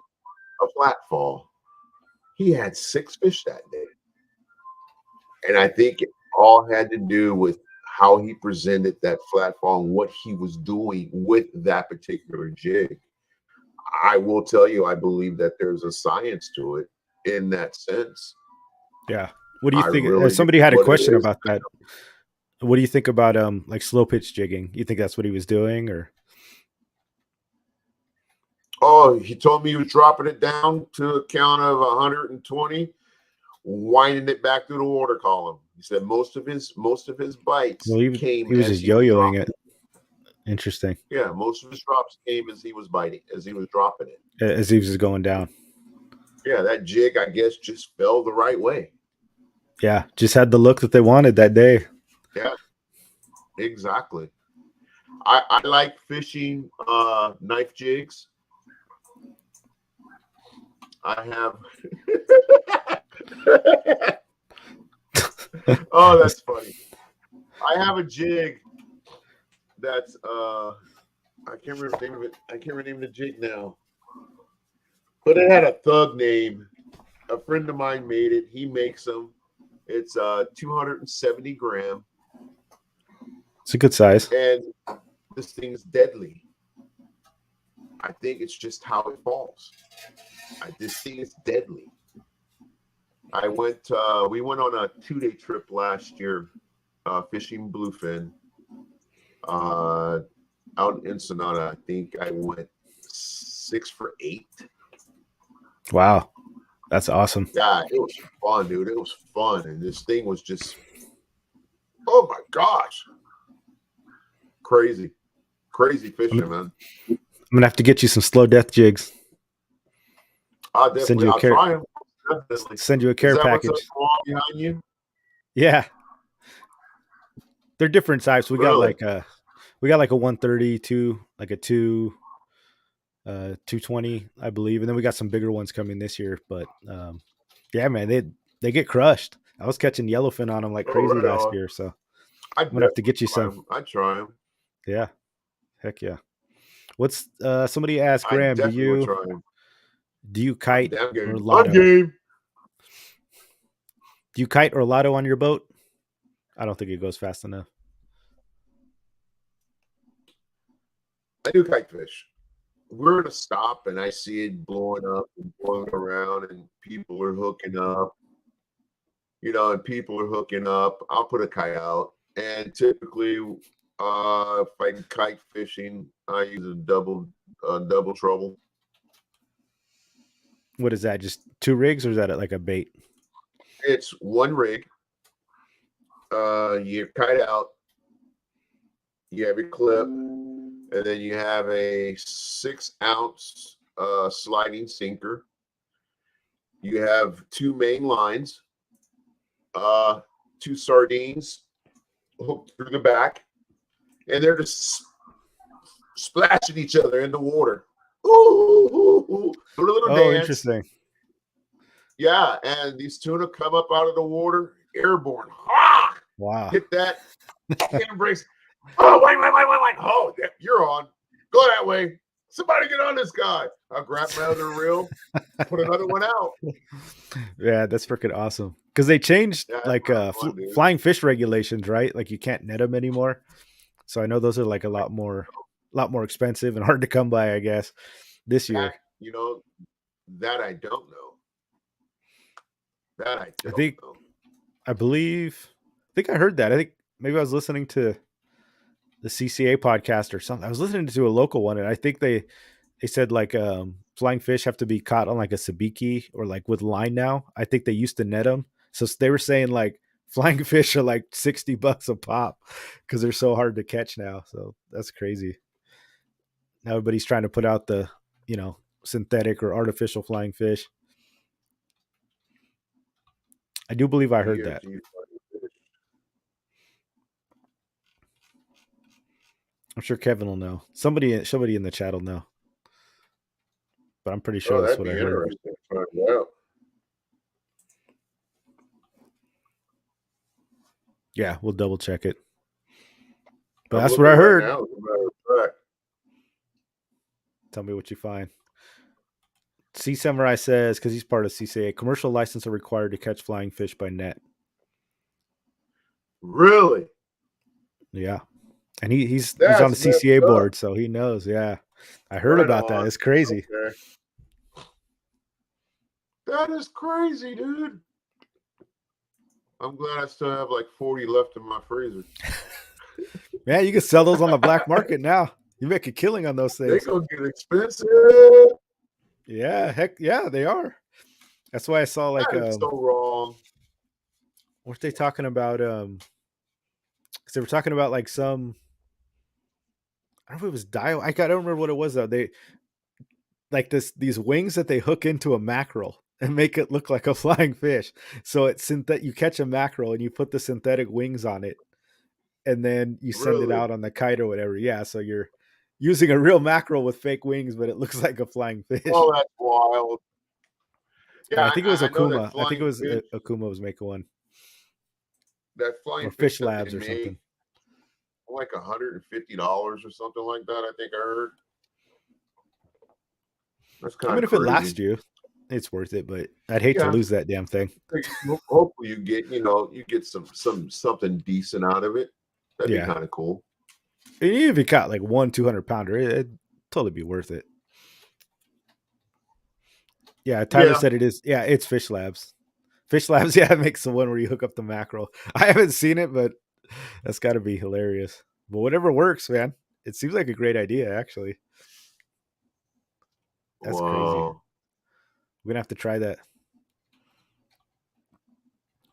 a flat fall. He had 6 fish that day. And I think it all had to do with how he presented that flat fall and what he was doing with that particular jig. I will tell you, I believe that there's a science to it in that sense. Yeah. What do you I think? really do. Somebody had a What it question is, about that. What do you think about like slow pitch jigging? You think that's what he was doing, or oh, he told me he was dropping it down to a count of 120, winding it back through the water column. He said most of his bites well, came he was as just he was yo-yoing dropping it? Interesting. Yeah, most of his drops came as he was biting, as he was dropping it. As he was just going down. Yeah, that jig, I guess, just fell the right way. Yeah, just had the look that they wanted that day. Yeah, exactly. I like fishing knife jigs. I have. Oh, that's funny. I have a jig that's I can't remember the name of it. I can't remember the jig now. But it had a thug name. A friend of mine made it. He makes them. It's 270 gram. It's a good size. And this thing's deadly. I think it's just how it falls. This thing is deadly. We went on a 2-day trip last year, fishing bluefin. Out in Ensenada, I think I went 6 for 8. Wow, that's awesome. Yeah, it was fun, dude. It was fun, and this thing was just, oh my gosh, crazy fishing, man. I'm gonna have to get you some slow death jigs. I'll try them. Definitely. Send you a care package. What's up behind you? Yeah, they're different types. We Really? got like a 132, like a 220, I believe, and then we got some bigger ones coming this year. But yeah, man, they get crushed. I was catching yellowfin on them like crazy right last on. year, so I'm gonna have to get you some. I'd try them. Yeah, heck yeah. What's somebody asked I Graham? definitely would try them. Do you kite Damn game. or lotto? I'm game. Do you kite or lotto on your boat? I don't think it goes fast enough. I do kite fish. We're at a stop and I see it blowing up and blowing around, and people are hooking up. I'll put a kite out, and typically, if I'm kite fishing, I use a double trouble. What is that? Just 2 rigs, or is that like a bait? It's one rig. You kite out. You have your clip, and then you have a 6-ounce sliding sinker. You have 2 main lines, 2 sardines hooked through the back, and they're just splashing each other in the water. Ooh, ooh, ooh. A little dance. Interesting. Yeah, and these tuna come up out of the water, airborne. Ah! Wow. Hit that handbrakes. Oh, wait. Oh, you're on. Go that way. Somebody get on this guy. I'll grab my other reel, put another one out. Yeah, that's freaking awesome. Because they changed like fun, flying fish regulations, right? Like you can't net them anymore. So I know those are like a lot more expensive and hard to come by, I guess, this year. That I don't know. That I don't know. I think I heard that. I think maybe I was listening to the CCA podcast or something. I was listening to a local one, and I think they said like flying fish have to be caught on like a sabiki or like with line now. I think they used to net them. So they were saying like flying fish are like $60 a pop because they're so hard to catch now. So that's crazy. Now everybody's trying to put out the, synthetic or artificial flying fish. I do believe I heard that. I'm sure Kevin will know. Somebody in the chat will know. But I'm pretty sure Oh, that's that'd what I be heard. interesting to find out. Yeah, we'll double check it. But I'm that's what looking I right heard. now, as a matter of fact. Tell me what you find. Sea Samurai says, because he's part of CCA, commercial license are required to catch flying fish by net. Really? Yeah. And he's on the That's messed CCA up. board, so he knows. Yeah. I heard Right about that. on. It's crazy. Okay. That is crazy, dude. I'm glad I still have like 40 left in my freezer. Man, you can sell those on the black market now. You make a killing on those They things. gonna get expensive. Yeah, heck yeah, they are. That's why I saw like That is so wrong. what they talking about? Because they were talking about like some, I don't know if it was I don't remember what it was though. They like these wings that they hook into a mackerel and make it look like a flying fish. So it's that you catch a mackerel and you put the synthetic wings on it, and then you send it Really? out on the kite or whatever. Yeah, so you're using a real mackerel with fake wings, but it looks like a flying fish. Oh, that's wild. And Yeah, I think it was I know that Okuma. I think it flying was fish, Okuma was making one, that flying or fish Fish that they Labs or make, something. like $150 or something like that. I think I heard. That's I kind mean, of if it crazy. lasts you, it's worth it. But I'd hate to lose that damn thing. Hopefully you get something decent out of it. That'd be kind of cool. And even if you caught like 200 pounder, it'd totally be worth it. Yeah, Tyler said it is. Yeah, it's Fish Labs. Fish Labs, yeah, makes the one where you hook up the mackerel. I haven't seen it, but that's got to be hilarious. But whatever works, man. It seems like a great idea, actually. That's crazy. We're gonna have to try that.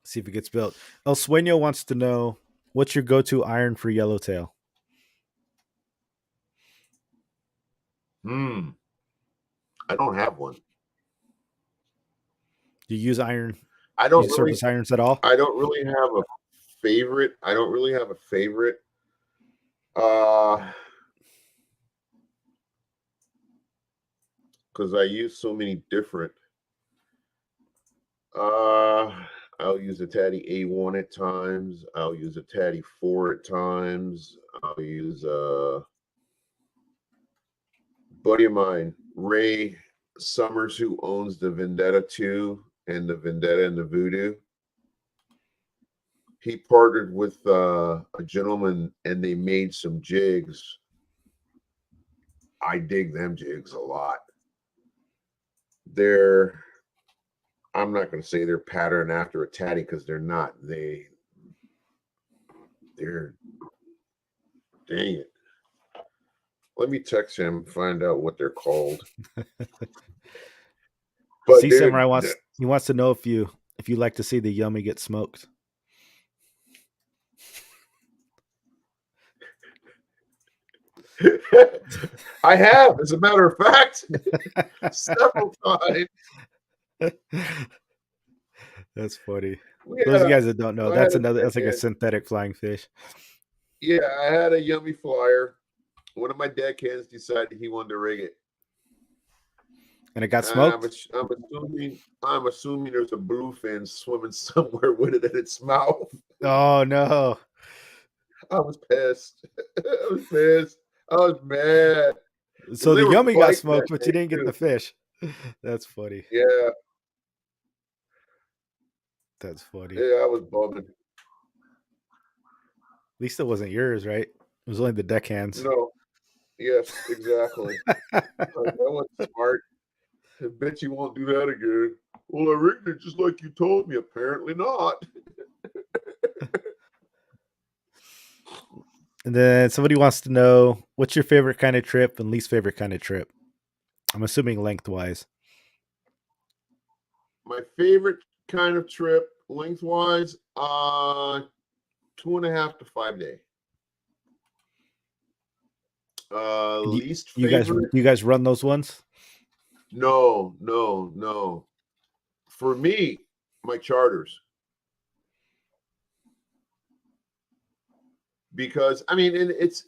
See if it gets built. El Sueño wants to know, what's your go-to iron for yellowtail? I don't have one. Do you use iron? I don't use surface irons at all? I don't really have a favorite. Because I use so many different. I'll use a Taddy A1 at times. I'll use a Taddy 4 at times. I'll use a buddy of mine, Ray Summers, who owns the Vendetta 2 and the Vendetta and the Voodoo. He partnered with a gentleman and they made some jigs. I dig them jigs a lot. I'm not going to say they're patterned after a Taddy because they're not. They're dang it. Let me text him and find out what they're called. But Sea Samurai wants to know if you like to see the yummy get smoked. I have, as a matter of fact, several times. That's funny. Those of you guys that don't know, that's like a synthetic flying fish. Yeah, I had a yummy flyer. One of my deckhands decided he wanted to rig it. And it got smoked? I'm assuming there's a bluefin swimming somewhere with it in its mouth. Oh, no. I was pissed. I was mad. So the yummy got smoked, but you didn't get the fish. That's funny. Yeah. That's funny. Yeah, I was bumming. At least it wasn't yours, right? It was only the deckhands. No. Yes, exactly. That was smart. I bet you won't do that again. Well, I rigged it just like you told me. Apparently not. And then somebody wants to know, what's your favorite kind of trip and least favorite kind of trip? I'm assuming lengthwise. My favorite kind of trip lengthwise, 2.5 to 5 day. Least favorite. You guys run those ones? No. For me, my charters. Because I mean, and it's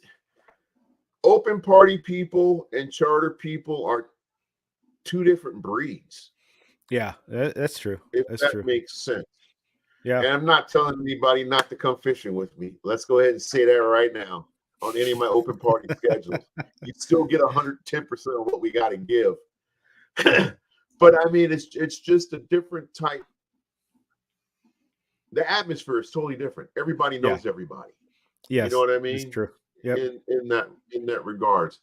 open party people and charter people are two different breeds. Yeah, that's true. If That's that true. makes sense. Yeah. And I'm not telling anybody not to come fishing with me. Let's go ahead and say that right now on any of my open party schedules. You still get 110% of what we got to give. But I mean, it's just a different type. The atmosphere is totally different. Everybody knows everybody. Yes, you know what I mean? It's true. Yep. In that regards.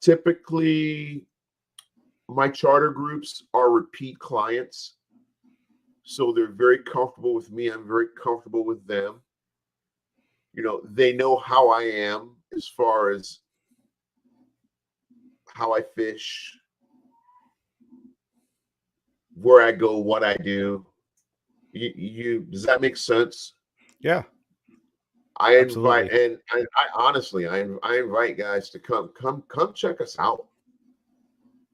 Typically, my charter groups are repeat clients, so they're very comfortable with me. I'm very comfortable with them. You know, they know how I am as far as how I fish, where I go, what I do. Does that make sense? Yeah. I Absolutely. invite, and I honestly, I invite guys to come check us out.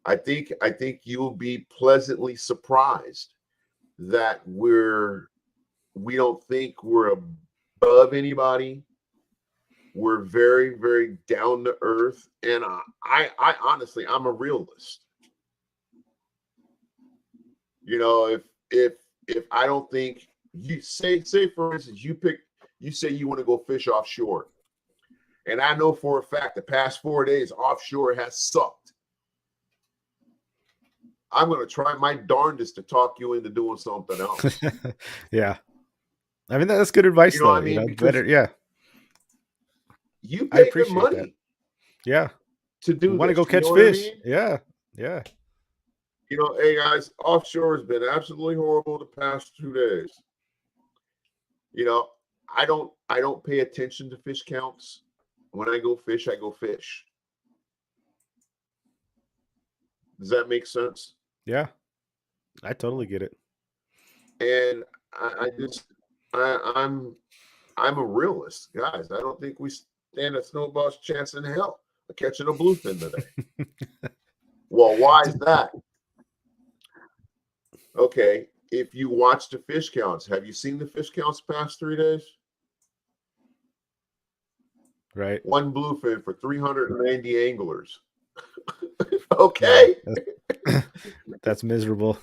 I think you'll be pleasantly surprised that we don't think we're above anybody. We're very, very down to earth, and I honestly, I'm a realist. You know, if I don't think you say for instance, you say you want to go fish offshore, and I know for a fact the past 4 days offshore has sucked. I'm going to try my darndest to talk you into doing something else. Yeah. I mean, that's good advice, You know what I though. mean? Because better, yeah. You I pay good appreciate that. money Yeah. to do Want to this. go catch you know what I fish? mean? Yeah. Yeah. You know, hey guys, offshore has been absolutely horrible the past 2 days. You know, I don't pay attention to fish counts. When I go fish, I go fish. Does that make sense? Yeah. I totally get it. And I'm a realist, guys. I don't think we stand a snowball's chance in hell of catching a bluefin today. Well, why is that? Okay, if you watch the fish counts, have you seen the fish counts past 3 days? Right. One bluefin for 390 anglers. Okay. Yeah, that's miserable.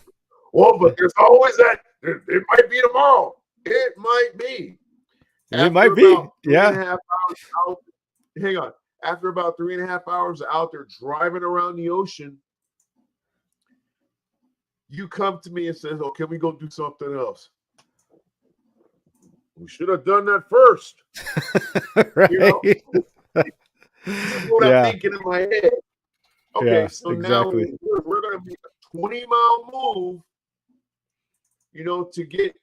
Well, but there's always that. It might be tomorrow. It might be. It might be. Yeah. 3.5 hours out, hang on. After about 3.5 hours out there driving around the ocean, you come to me and says, "Oh, can we go do something else?" We should have done that first. Right. You know? That's what I'm thinking in my head. Okay, Yeah, so exactly. now we're going to make a 20-mile move, you know, to get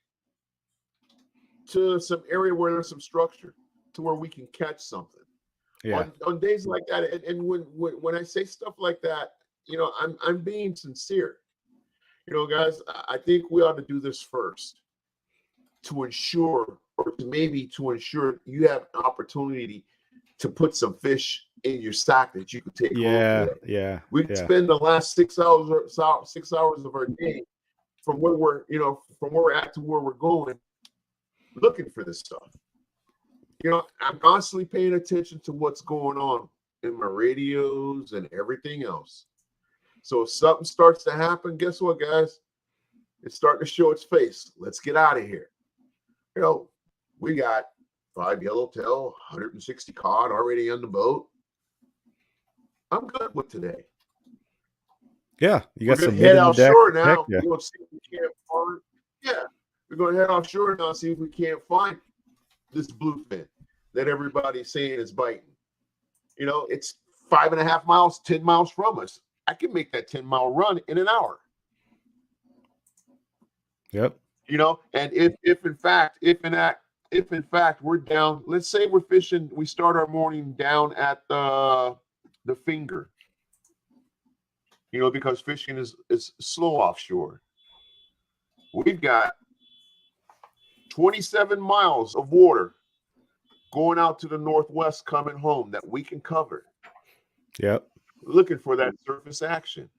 to some area where there's some structure to where we can catch something. Yeah. On days like that, and when I say stuff like that, you know, I'm being sincere. You know, guys, I think we ought to do this first to ensure, or maybe to ensure you have an opportunity to put some fish in your stock that you can take home today. Yeah. We spend the last 6 hours of our day from where we're at to where we're going, looking for this stuff. You know, I'm constantly paying attention to what's going on in my radios and everything else. So if something starts to happen, guess what, guys? It's starting to show its face. Let's get out of here. You know, we got 5 yellowtail, 160 cod already on the boat. I'm good with today. Yeah, you got some head mid in the deck. offshore now. Yeah. We're going to see if we can't find. Yeah, we're going to head offshore now and see if we can't find this bluefin that everybody's saying is biting. You know, it's 5.5 miles, 10 miles from us. I can make that 10-mile run in an hour. Yep. You know, and if in fact we're down, let's say we're fishing, we start our morning down at the finger. You know, because fishing is slow offshore. We've got 27 miles of water going out to the northwest coming home that we can cover. Yep. Looking for that surface action.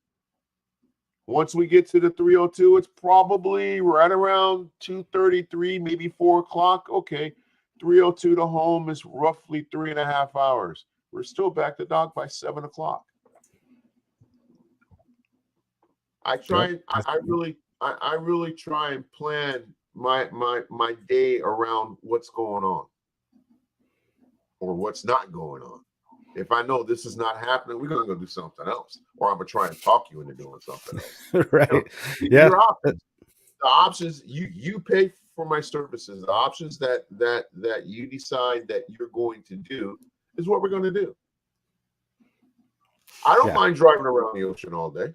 Once we get to the 302, it's probably right around 2:33, maybe 4 o'clock. Okay, 302 to home is roughly 3.5 hours. we're still back to dock by 7 o'clock. I really try and plan my day around what's going on or what's not going on. If I know this is not happening, we're gonna go do something else, or I'm gonna try and talk you into doing something else. Right. Your options. The options you pay for my services. The options that you decide that you're going to do is what we're going to do. I don't mind driving around the ocean all day.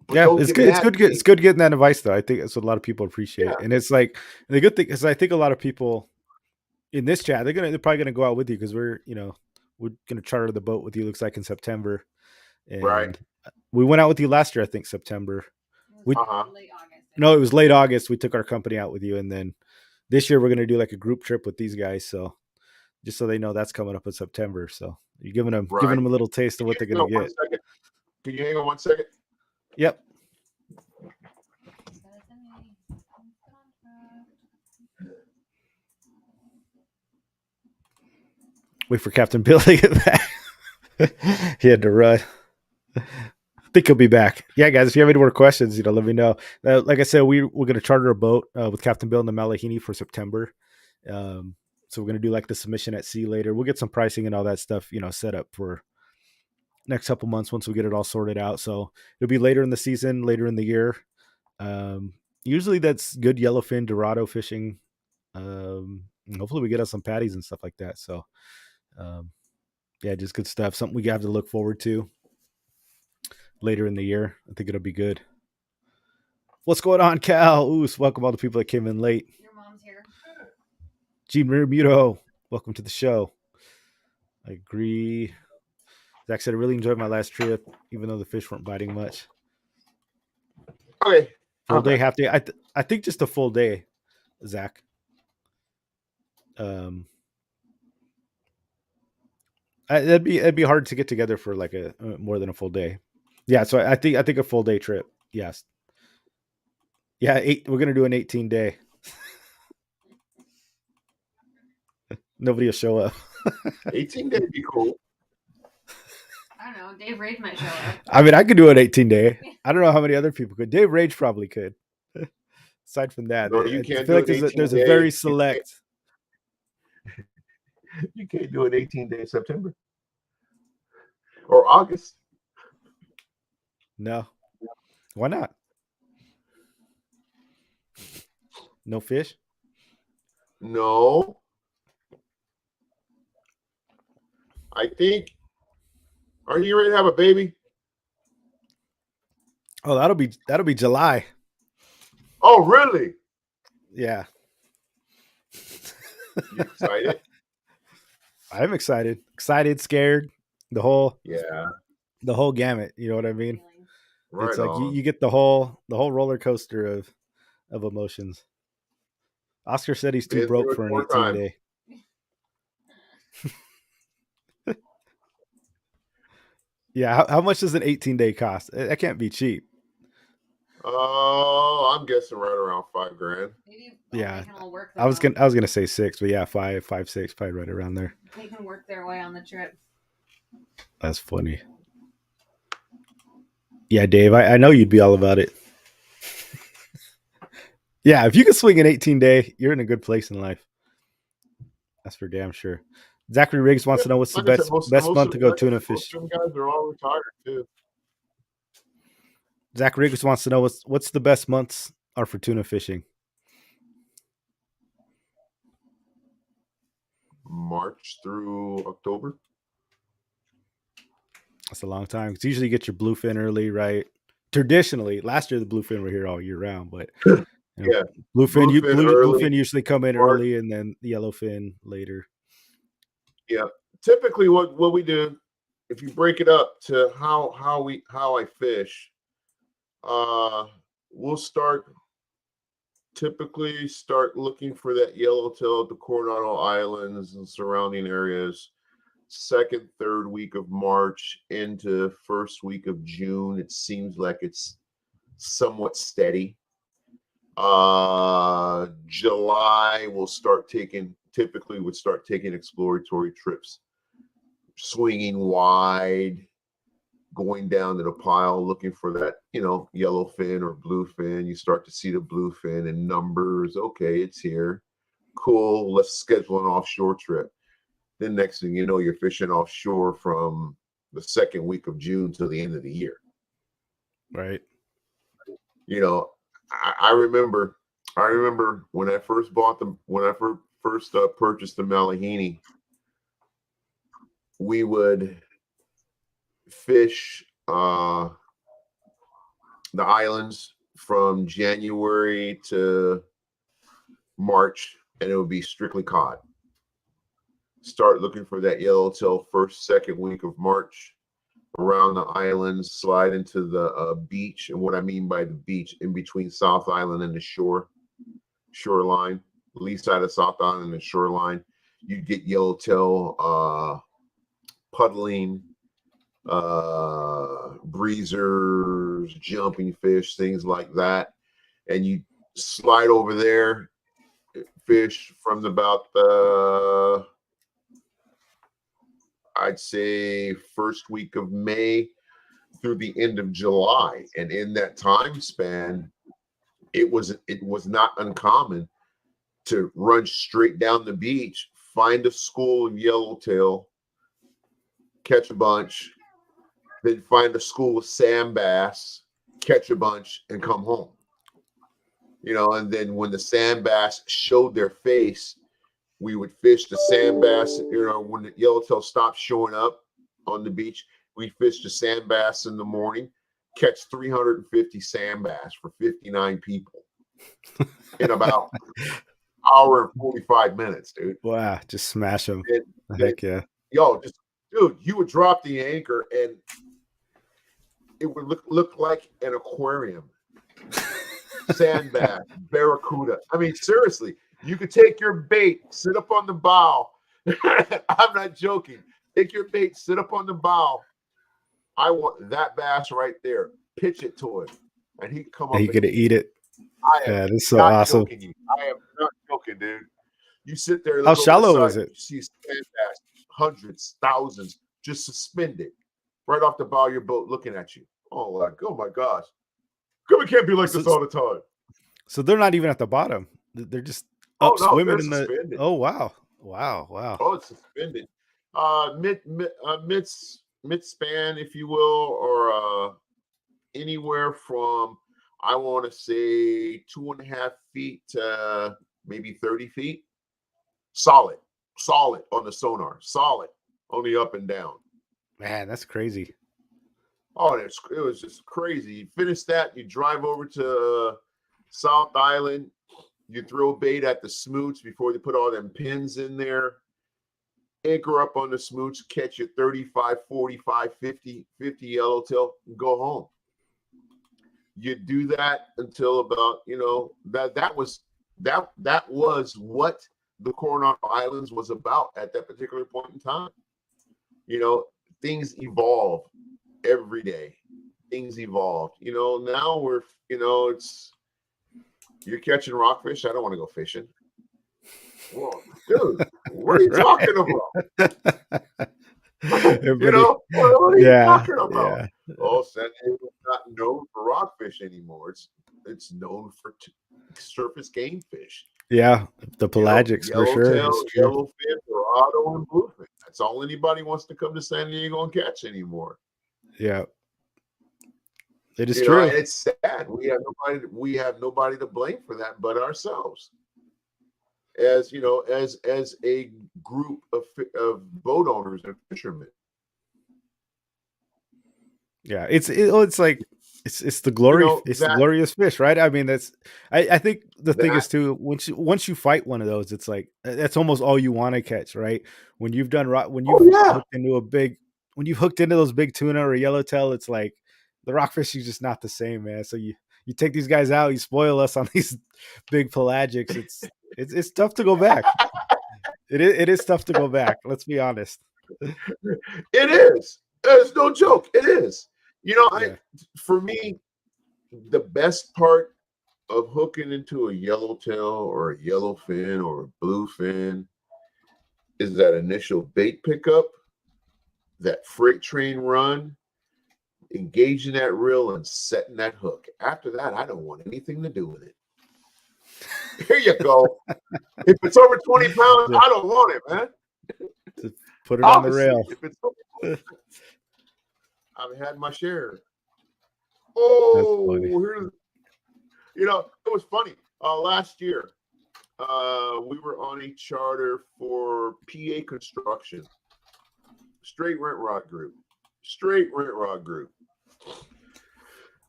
But it's good. It's good getting that advice, though. I think that's what a lot of people appreciate. And it's like the good thing is, I think a lot of people in this chat, they're probably gonna go out with you because we're gonna charter the boat with you. Looks like in September, and right. We went out with you last year, I think September. Late August. No, it was late August. We took our company out with you, and then this year we're gonna do like a group trip with these guys. So just so they know that's coming up in September. So you're giving them a little taste of what they're gonna get. Can you hang on 1 second? Yep. Wait for Captain Bill to get back. He had to run. I think he'll be back. Yeah, guys, if you have any more questions, let me know. Like I said, we're going to charter a boat with Captain Bill and the Malihini for September. So we're going to do like the submission at sea later. We'll get some pricing and all that stuff, set up for next couple months once we get it all sorted out. So it'll be later in the season, later in the year. Usually that's good yellowfin Dorado fishing. Hopefully we get us some patties and stuff like that. So just good stuff. Something we have to look forward to later in the year. I think it'll be good. What's going on, Cal? Oos, welcome all the people that came in late. Your mom's here. Gene Muto, welcome to the show. I agree. Zach said I really enjoyed my last trip, even though the fish weren't biting much. Okay. Full day, half day. I think just a full day, Zach. It'd be hard to get together for like a more than a full day. Yeah, so I think a full day trip. Yes. Yeah, we're gonna do an 18-day. Nobody will show up. 18-day would be cool. I don't know. Dave Rage might show up. I mean, I could do an 18-day. I don't know how many other people could. Dave Rage probably could. Aside from that, no, you can't. I feel like there's a very select. You can't do an 18-day September or August. No. Why not? No fish? No. I think. Are you ready to have a baby? Oh, that'll be July. Oh, really? Yeah. You excited? I'm excited. Excited, scared. The whole gamut. You know what I mean? Right. It's like you get the whole roller coaster of emotions. Oscar said he's too broke for an 18-day. Yeah, how much does an 18-day cost? That can't be cheap. Oh, I'm guessing right around $5,000. Maybe work I was gonna say 6, but yeah, 5, 6, probably right around there. They can work their way on the trip. That's funny. Yeah, Dave, I know you'd be all about it. Yeah, if you can swing an 18-day, you're in a good place in life. That's for damn sure. Zachary Riggs wants to know what's the best month to go tuna fish. Some guys are all retired too. Zach Riggs wants to know what's the best months are for tuna fishing. March through October. That's a long time. Because usually you get your bluefin early, right? Traditionally, last year the bluefin were here all year round, but bluefin usually come in early, and then the yellowfin later. Yeah, typically what we do, if you break it up to how I fish, we'll typically start looking for that yellowtail at the Coronado Islands and surrounding areas. Second, third week of March into first week of June. It seems like it's somewhat steady. July we'll start taking typically would start taking exploratory trips, swinging wide, going down to the pile, looking for that, yellowfin or bluefin. You start to see the bluefin in numbers. Okay, it's here. Cool. Let's schedule an offshore trip. Then next thing you know, you're fishing offshore from the second week of June till the end of the year. Right. I remember when I first purchased the Malihini, we would fish the islands from January to March, and it would be strictly cod. Start looking for that yellowtail first, second week of March around the islands, slide into the beach. And what I mean by the beach, in between South Island and the shoreline, lee side of South Island and the shoreline, you'd get yellowtail puddling, breezers, jumping fish, things like that. And you slide over there, fish from about the, I'd say, first week of May through the end of July. And in that time span, it was not uncommon to run straight down the beach, find a school of yellowtail, catch a bunch, then find a school of sand bass, catch a bunch, and come home. And then when the sand bass showed their face, we would fish the sand bass. When the yellowtail stopped showing up on the beach, we'd fish the sand bass in the morning, catch 350 sand bass for 59 people in about an hour and 45 minutes, dude. Wow, just smash them. Heck yeah. Dude, you would drop the anchor and it would look like an aquarium. Sand bass, barracuda. I mean, seriously. You could take your bait, sit up on the bow. I'm not joking. Take your bait, sit up on the bow. I want that bass right there. Pitch it to him, and he'd come up. He could eat it. Yeah, this is so not awesome. Joking you. I am not joking, dude. You sit there. How shallow is it? You see sand bass, hundreds, thousands, just suspended right off the bow of your boat, looking at you. Oh my gosh! It can't be like this all the time. So they're not even at the bottom. They're just swimming in the. Oh wow! Oh, it's suspended. Mid span, if you will, or anywhere from, I want to say, 2.5 feet to maybe 30 feet. Solid on the sonar. Solid on the up and down. Man, that's crazy. Oh, it was just crazy. You finish that, you drive over to South Island. You throw bait at the smooch before they put all them pins in there. Anchor up on the smooch, catch your 35, 45, 50 yellowtail, and go home. You do that until about, that was what the Coronado Islands was about at that particular point in time. Things evolve every day. Things evolve. Now we're, you're catching rockfish. I don't want to go fishing. Whoa, dude, what are you talking about? What are you talking about? Yeah. Oh, San Diego's not known for rockfish anymore. It's known for surface game fish. Yeah, the pelagics for sure. Yellowfin, dorado, and bluefin. That's all anybody wants to come to San Diego and catch anymore. Yeah. It is true. And it's sad. We have nobody to blame for that but ourselves. As a group of boat owners and fishermen. Yeah, it's the glory. The glorious fish, right? I mean, I think the thing is too, once you fight one of those, it's like that's almost all you want to catch, right? When you've hooked into those big tuna or yellowtail, it's like the rockfish is just not the same, man. So you take these guys out, you spoil us on these big pelagics. It's tough to go back. It is tough to go back. Let's be honest. It is. It's no joke. It is. For me, the best part of hooking into a yellowtail or a yellowfin or a bluefin is that initial bait pickup, that freight train run, engaging that reel and setting that hook. After that, I don't want anything to do with it. Here you go. If it's over 20 pounds, I don't want it, man. Just put it on the rail. If it's I've had my share. Oh, here's, you know, it was funny. Last year, we were on a charter for PA Construction. Straight rent rod group.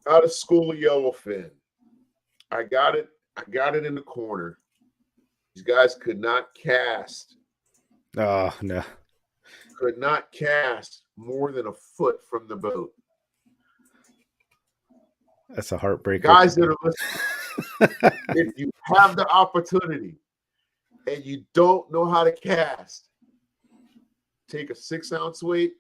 Out of school of yellowfin. I got it in the corner. These guys could not cast. Oh, no. Could not cast more than a foot from the boat. That's a heartbreaker. Guys that are listening, if you have the opportunity and you don't know how to cast, take a 6-ounce weight,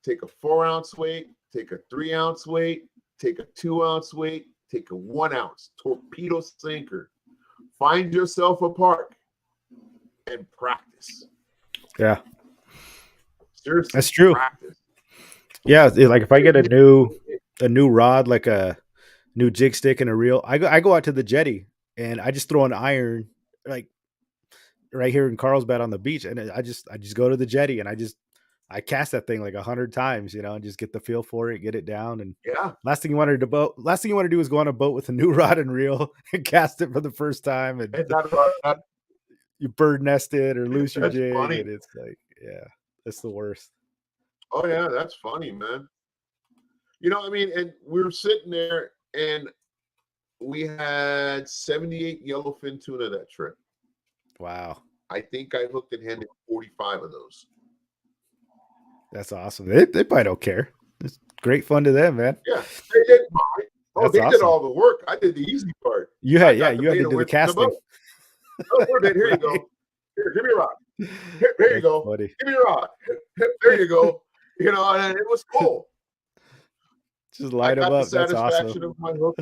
take a 4-ounce weight, take a 3-ounce weight, take a 2-ounce weight, take a 1-ounce torpedo sinker. Find yourself a park and practice. Yeah. Seriously, that's true. Practice. Yeah, like if I get a new rod, like a new jig stick and a reel, I go out to the jetty and I just throw an iron like right here in Carlsbad on the beach, and I just go to the jetty and I cast that thing like 100 times, you know, and just get the feel for it, get it down. And last thing you want to do is go on a boat with a new rod and reel and cast it for the first time, and you bird nest it or lose your jig, funny. And it's like, yeah, that's the worst. Oh yeah, that's funny, man. You know, I mean, and we were sitting there and we had 78 yellowfin tuna that trip. Wow. I think I hooked and handed 45 of those. That's awesome. They probably don't care. It's great fun to them, man. Yeah, they did mine. Oh, they did all the work. I did the easy part. You had to do the casting. Here you go. Here, give me a rod. Here you go. Funny. Give me a rod. There you go. You know, and it was cool. Just light them up. That's awesome. Of my hook,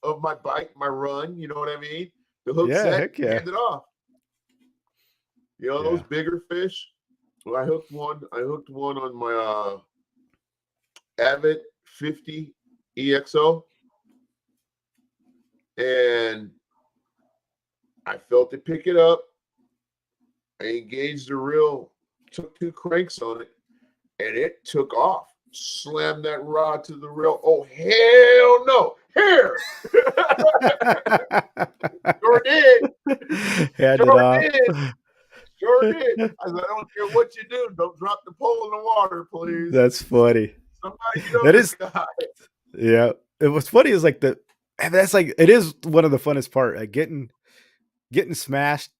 of my bite, my run. You know what I mean? The hook set, heck yeah. hand it off. You know, those bigger fish. Well, I hooked one on my Avid 50 EXO, and I felt it pick it up. I engaged the reel, took 2 cranks on it, and it took off. Slammed that rod to the reel. Oh, hell no. Here. Sure did. Sure did. I said, I don't care what you do. Don't drop the pole in the water, please. That's funny. Somebody that is. Guy. Yeah. It was funny is like that's like, it is one of the funnest part. Like getting smashed.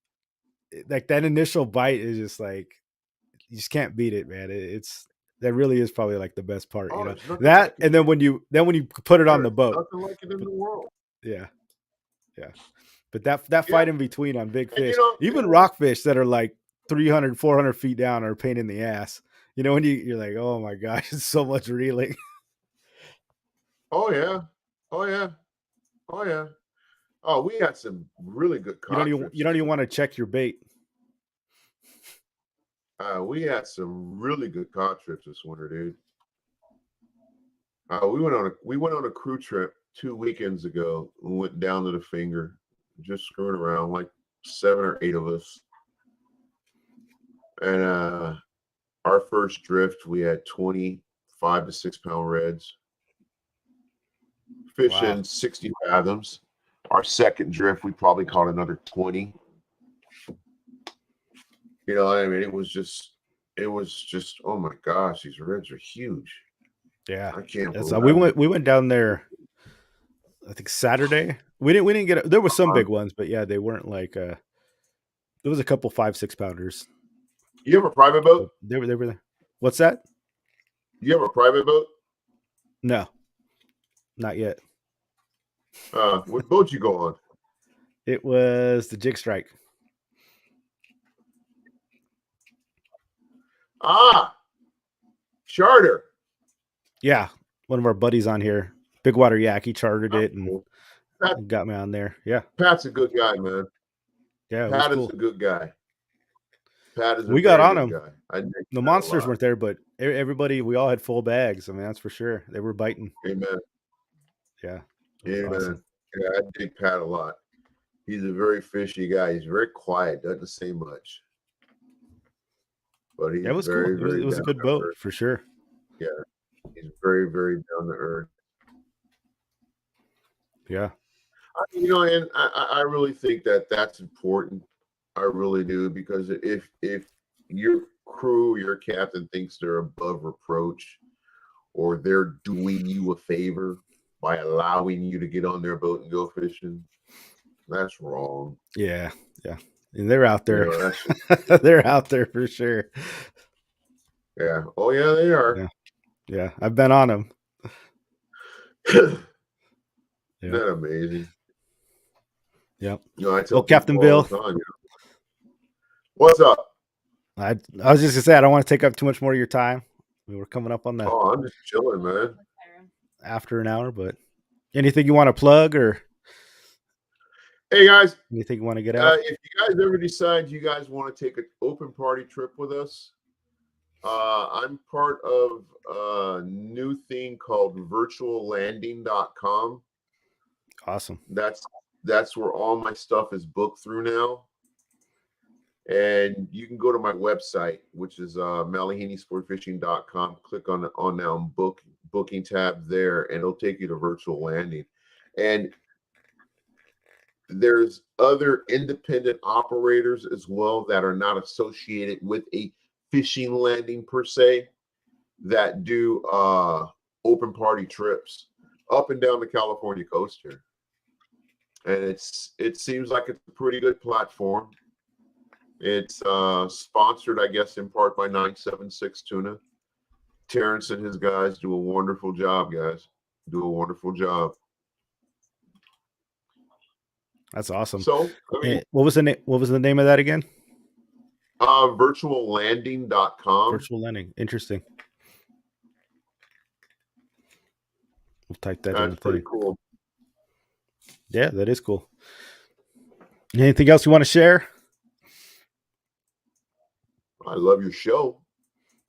Like that initial bite is just like, you just can't beat it, man. That really is probably like the best part, you know. That and then when you put it on the boat. Nothing like it in the world. Yeah. Yeah. But that fight in between on big fish, even rockfish that are like 300, 400 feet down are a pain in the ass. You know, when you're like, oh my gosh, it's so much reeling. Oh yeah. Oh, we had some really good cod You don't even want to check your bait. We had some really good cod trips this winter, dude. We went on a crew trip 2 weekends ago. We went down to the Finger, just screwing around, like 7 or 8 of us. And our first drift, we had 25 to 6 pound reds, fishing 60 fathoms. Our second drift, we probably caught another 20. You know, I mean, it was just, oh my gosh, these reds are huge. Yeah, I can't. So we went down there. I think Saturday. We didn't get. There was some big ones, but yeah, they weren't like. There was a couple 5-6 pounders. You have a private boat? They were there. What's that? You have a private boat? No, not yet. What boat you go on? It was the Jig Strike. Charter. Yeah, one of our buddies on here, Big Water Yak, he chartered it and got me on there. Yeah, Pat's a good guy, man. Yeah, Pat is a good guy. Pat is a We got very on good them. guy. I dig The Pat a monsters lot. weren't there, but everybody, we all had full bags. I mean, that's for sure. They were biting. Amen. Yeah, it was Amen. awesome. Yeah, I dig Pat a lot. He's a very fishy guy. He's very quiet, doesn't say much. But he's Yeah, it was cool. very, It was very it was a down good to boat earth. for sure. Yeah. He's very, very down to earth. Yeah, You know, and I really think that that's important. I really do, because if your crew, your captain thinks they're above reproach, or they're doing you a favor by allowing you to get on their boat and go fishing, that's wrong. yeah, yeah. And they're out You there. know, that's just, They're out there for sure. yeah. Oh yeah, they are. Yeah, yeah. I've been on them. Isn't Yeah, that amazing? yeah. You know, I tell Well, Captain people all Bill, the time, what's up? I was just gonna say I don't want to take up too much more of your time. We were coming up on the Oh, I'm just chilling, man. after an hour, but anything you want to plug or Hey guys, anything you want to get out? if you guys ever decide you guys want to take an open party trip with us, I'm part of a new thing called virtuallanding.com. Awesome. That's where all my stuff is booked through now. And you can go to my website, which is malihinisportfishing.com. Click on now booking tab there, and it'll take you to virtual landing. And there's other independent operators as well that are not associated with a fishing landing per se, that do open party trips up and down the California coast here. And it seems like it's a pretty good platform. It's sponsored, I guess, in part by 976 Tuna. Terrence and his guys do a wonderful job, guys. Do a wonderful job. That's awesome. So, I mean, What was the name? What was the name of that again? virtuallanding.com. Virtual landing. Interesting. We'll type that in. That's pretty cool. Yeah, that is cool. Anything else you want to share? I love your show.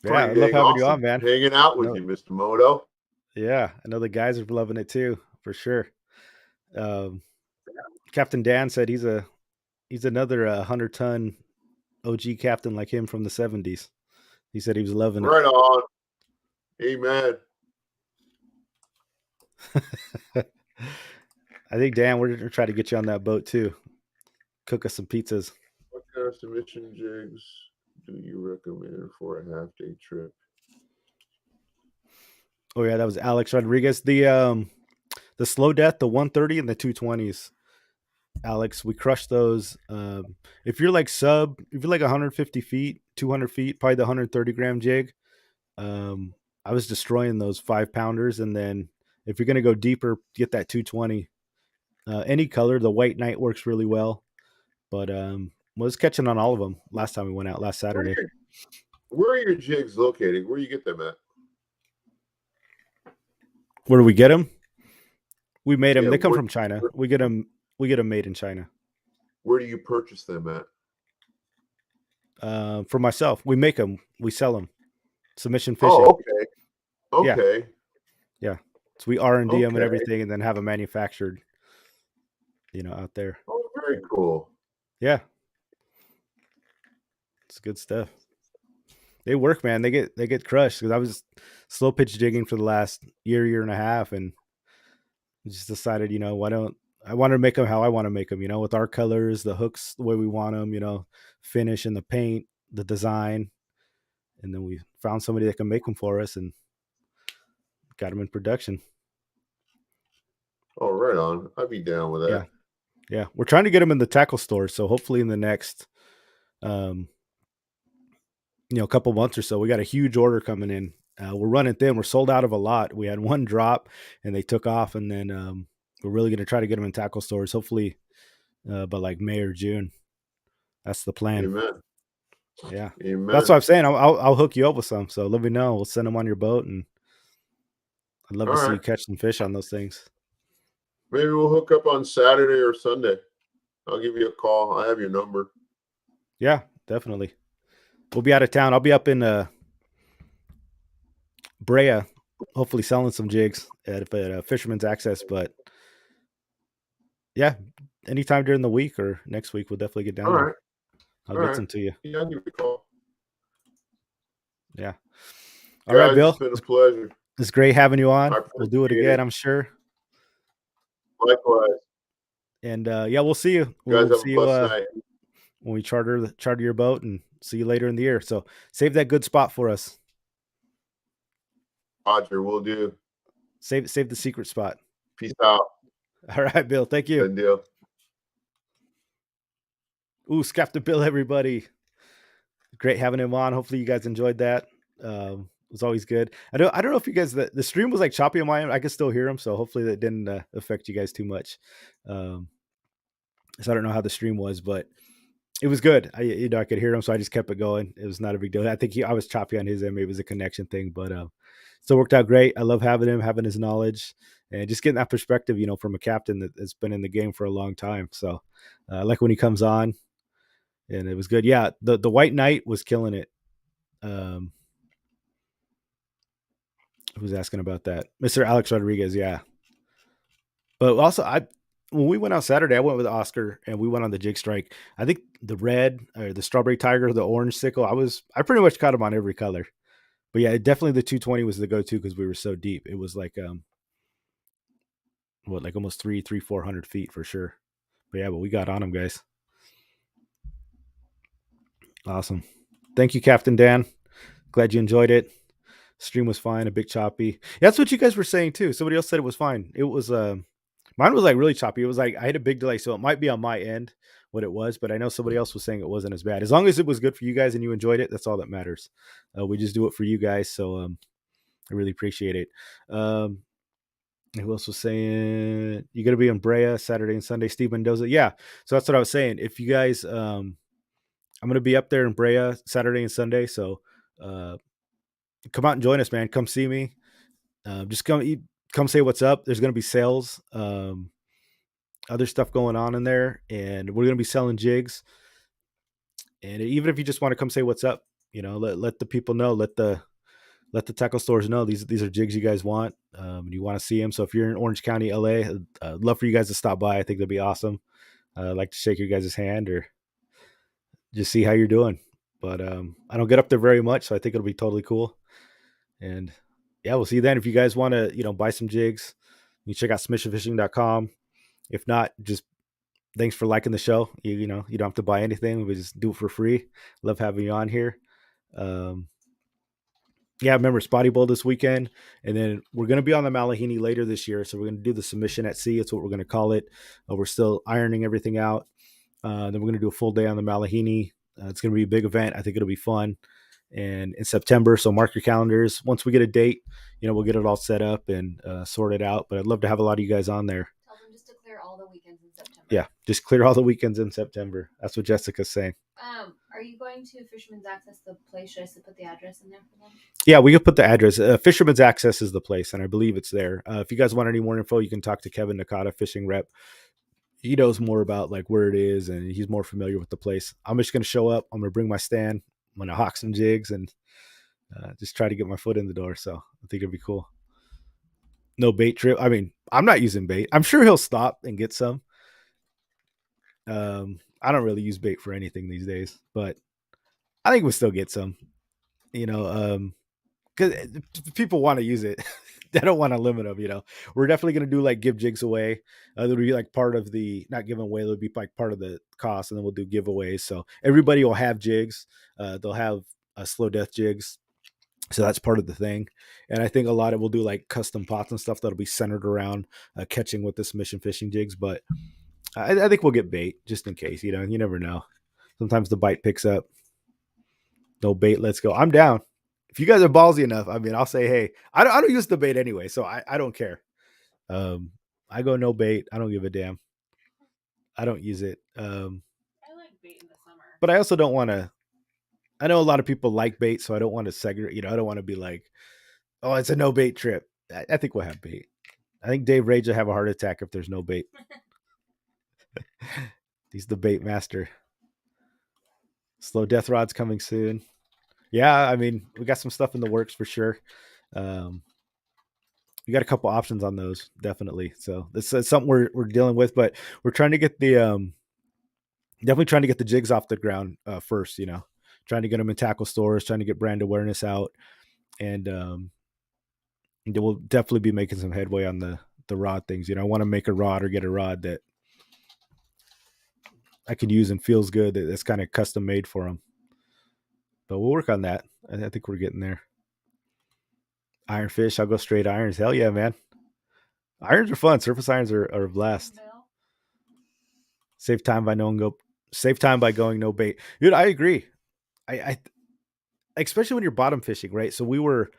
Yeah, I love having you on, man. Hanging out with you, Mr. Moto. Yeah, I know the guys are loving it too, for sure. Captain Dan said he's another 100-ton OG captain like him from the 70s. He said he was loving it. Right on. Amen. I think, Dan, we're going to try to get you on that boat too. Cook us some pizzas. What kind of submission jigs do you recommend for a half-day trip? Oh yeah, that was Alex Rodriguez. The slow death, the 130 and the 220s. Alex, we crushed those. If you're like 150 feet, 200 feet, probably the 130-gram jig. I was destroying those 5-pounders, and then if you're gonna go deeper, get that 220. Any color, the white knight works really well, but was catching on all of them last time we went out last Saturday. Where are your jigs located? Where you get them at? Where do we get them? We made them. They come from China. We get them made in China. Where do you purchase them at? For myself, we make them. We sell them. Submission fishing. Oh, okay. Okay. Yeah. So we R&D them and everything, and then have them manufactured, out there. Oh, very cool. Yeah. It's good stuff. They work, man. They get crushed, because I was slow pitch jigging for the last year and a half, and just decided, why don't I want to make them how I want to make them, with our colors, the hooks, the way we want them, finish and the paint, the design. And then we found somebody that can make them for us and got them in production. Oh, right on. I'd be down with that. Yeah. We're trying to get them in the tackle store. So hopefully in the next, couple months or so, we got a huge order coming in. We're running thin. We're sold out of a lot. We had one drop and they took off, and then we're really going to try to get them in tackle stores, hopefully by like May or June. That's the plan. Amen. Yeah. Amen. That's what I'm saying. I'll hook you up with some. So let me know. We'll send them on your boat, and I'd love to see you catch some fish on those things. Maybe we'll hook up on Saturday or Sunday. I'll give you a call. I have your number. Yeah, definitely. we'll be out of town. I'll be up in Brea, hopefully selling some jigs at Fisherman's Access. But yeah, anytime during the week or next week, we'll definitely get down All there. right. I'll All get right. some to you. Yeah, I'll give you a call. Yeah. All right, Guys, Bill. it's been a pleasure. It's great having you on. I We'll do it appreciate again, it. I'm sure. Likewise. And yeah, we'll see you. You guys We'll have a see you blessed night. when we charter your boat, and see you later in the year. So save that good spot for us. Roger, will do. Save the secret spot. Peace out. All right, Bill. Thank you. Good deal. Ooh, Captain Bill, everybody. Great having him on. Hopefully you guys enjoyed that. It was always good. I don't know if you guys, the stream was like choppy on my end. I could still hear him, so hopefully that didn't affect you guys too much. So I don't know how the stream was, but it was good. I could hear him, so I just kept it going. It was not a big deal. I think I was choppy on his end. Maybe it was a connection thing, but still worked out great. I love having him, having his knowledge, and just getting that perspective, from a captain that's been in the game for a long time. So I like when he comes on, and it was good. Yeah, the White Knight was killing it. Who's asking about that? Mr. Alex Rodriguez, yeah. But also, when we went out Saturday, I went with Oscar and we went on the jig strike. I think the red or the strawberry tiger, the orange sickle, I pretty much caught them on every color. But yeah, definitely the 220 was the go-to because we were so deep. It was like like almost 400 feet for sure. But yeah, but we got on them, guys. Awesome. Thank you, Captain Dan. Glad you enjoyed it. Stream was fine, a bit choppy. Yeah, that's what you guys were saying too. Somebody else said it was fine. It was mine was like really choppy. It was like I had a big delay, so it might be on my end what it was, but I know somebody else was saying it wasn't as bad. As long as it was good for you guys and you enjoyed it, that's all that matters. We just do it for you guys, so I really appreciate it. Who else was saying you're gonna be in Brea Saturday and Sunday? Steve Mendoza, yeah. So that's what I was saying. If you guys, I'm gonna be up there in Brea Saturday and Sunday, so come out and join us, man. Come see me. Just come say what's up. There's gonna be sales, other stuff going on in there, and we're gonna be selling jigs. And even if you just want to come say what's up, let the people know, let the tackle stores know these are jigs you guys want, and you want to see them. So if you're in Orange County, LA, I'd love for you guys to stop by. I think that'd be awesome. I'd like to shake your guys' hand or just see how you're doing. But I don't get up there very much, so I think it'll be totally cool. And yeah, we'll see you then. If you guys want to, buy some jigs, you check out submissionfishing.com. If not, just thanks for liking the show. You don't have to buy anything. We just do it for free. Love having you on here. Yeah, remember Spotty Bowl this weekend, and then we're going to be on the Malihini later this year. So we're going to do the submission at sea. It's what we're going to call it. We're still ironing everything out. Then we're going to do a full day on the Malihini. It's going to be a big event. I think it'll be fun. And in September, so mark your calendars. Once we get a date, we'll get it all set up and sort it out. But I'd love to have a lot of you guys on there. Tell them just to clear all the weekends in September. Yeah, just clear all the weekends in September. That's what Jessica's saying. Are you going to Fisherman's Access, the place? Should I put the address in there for them? Yeah, we could put the address. Fisherman's Access is the place, and I believe it's there. If you guys want any more info, you can talk to Kevin Nakata, fishing rep. He knows more about like where it is, and he's more familiar with the place. I'm just going to show up. I'm going to bring my stand. I'm going to hawk some jigs and just try to get my foot in the door. So I think it'd be cool. No bait trip. I mean, I'm not using bait. I'm sure he'll stop and get some. I don't really use bait for anything these days, but I think we'll still get some, because people want to use it. They don't want to limit them, We're definitely going to do like give jigs away. It'll be like part of the, not giving away, it'll be like part of the cost, and then we'll do giveaways. So everybody will have jigs. They'll have slow death jigs. So that's part of the thing. And I think a lot of we'll do like custom pots and stuff that'll be centered around catching with the submission fishing jigs. But I think we'll get bait just in case, you never know. Sometimes the bite picks up. No bait, let's go. I'm down. If you guys are ballsy enough, I mean, I'll say, hey, I don't use the bait anyway, so I don't care. I go no bait. I don't give a damn. I don't use it. I like bait in the summer. But I also don't want to. I know a lot of people like bait, so I don't want to segregate. I don't want to be like, oh, it's a no bait trip. I think we'll have bait. I think Dave Rage will have a heart attack if there's no bait. He's the bait master. Slow death rod's coming soon. Yeah, I mean, we got some stuff in the works for sure. Um, we got a couple options on those, definitely. So this is something we're dealing with, but we're trying to get the definitely trying to get the jigs off the ground first. You know, trying to get them in tackle stores, trying to get brand awareness out, and we'll definitely be making some headway on the rod things. You know, I want to make a rod or get a rod that I can use and feels good. That's kind of custom made for them. But we'll work on that. I think we're getting there. Iron fish, I'll go straight irons. Hell yeah, man. Irons are fun. Surface irons are a blast. Bill? Save time by save time by going no bait. Dude, I agree. I especially when you're bottom fishing, right? So we were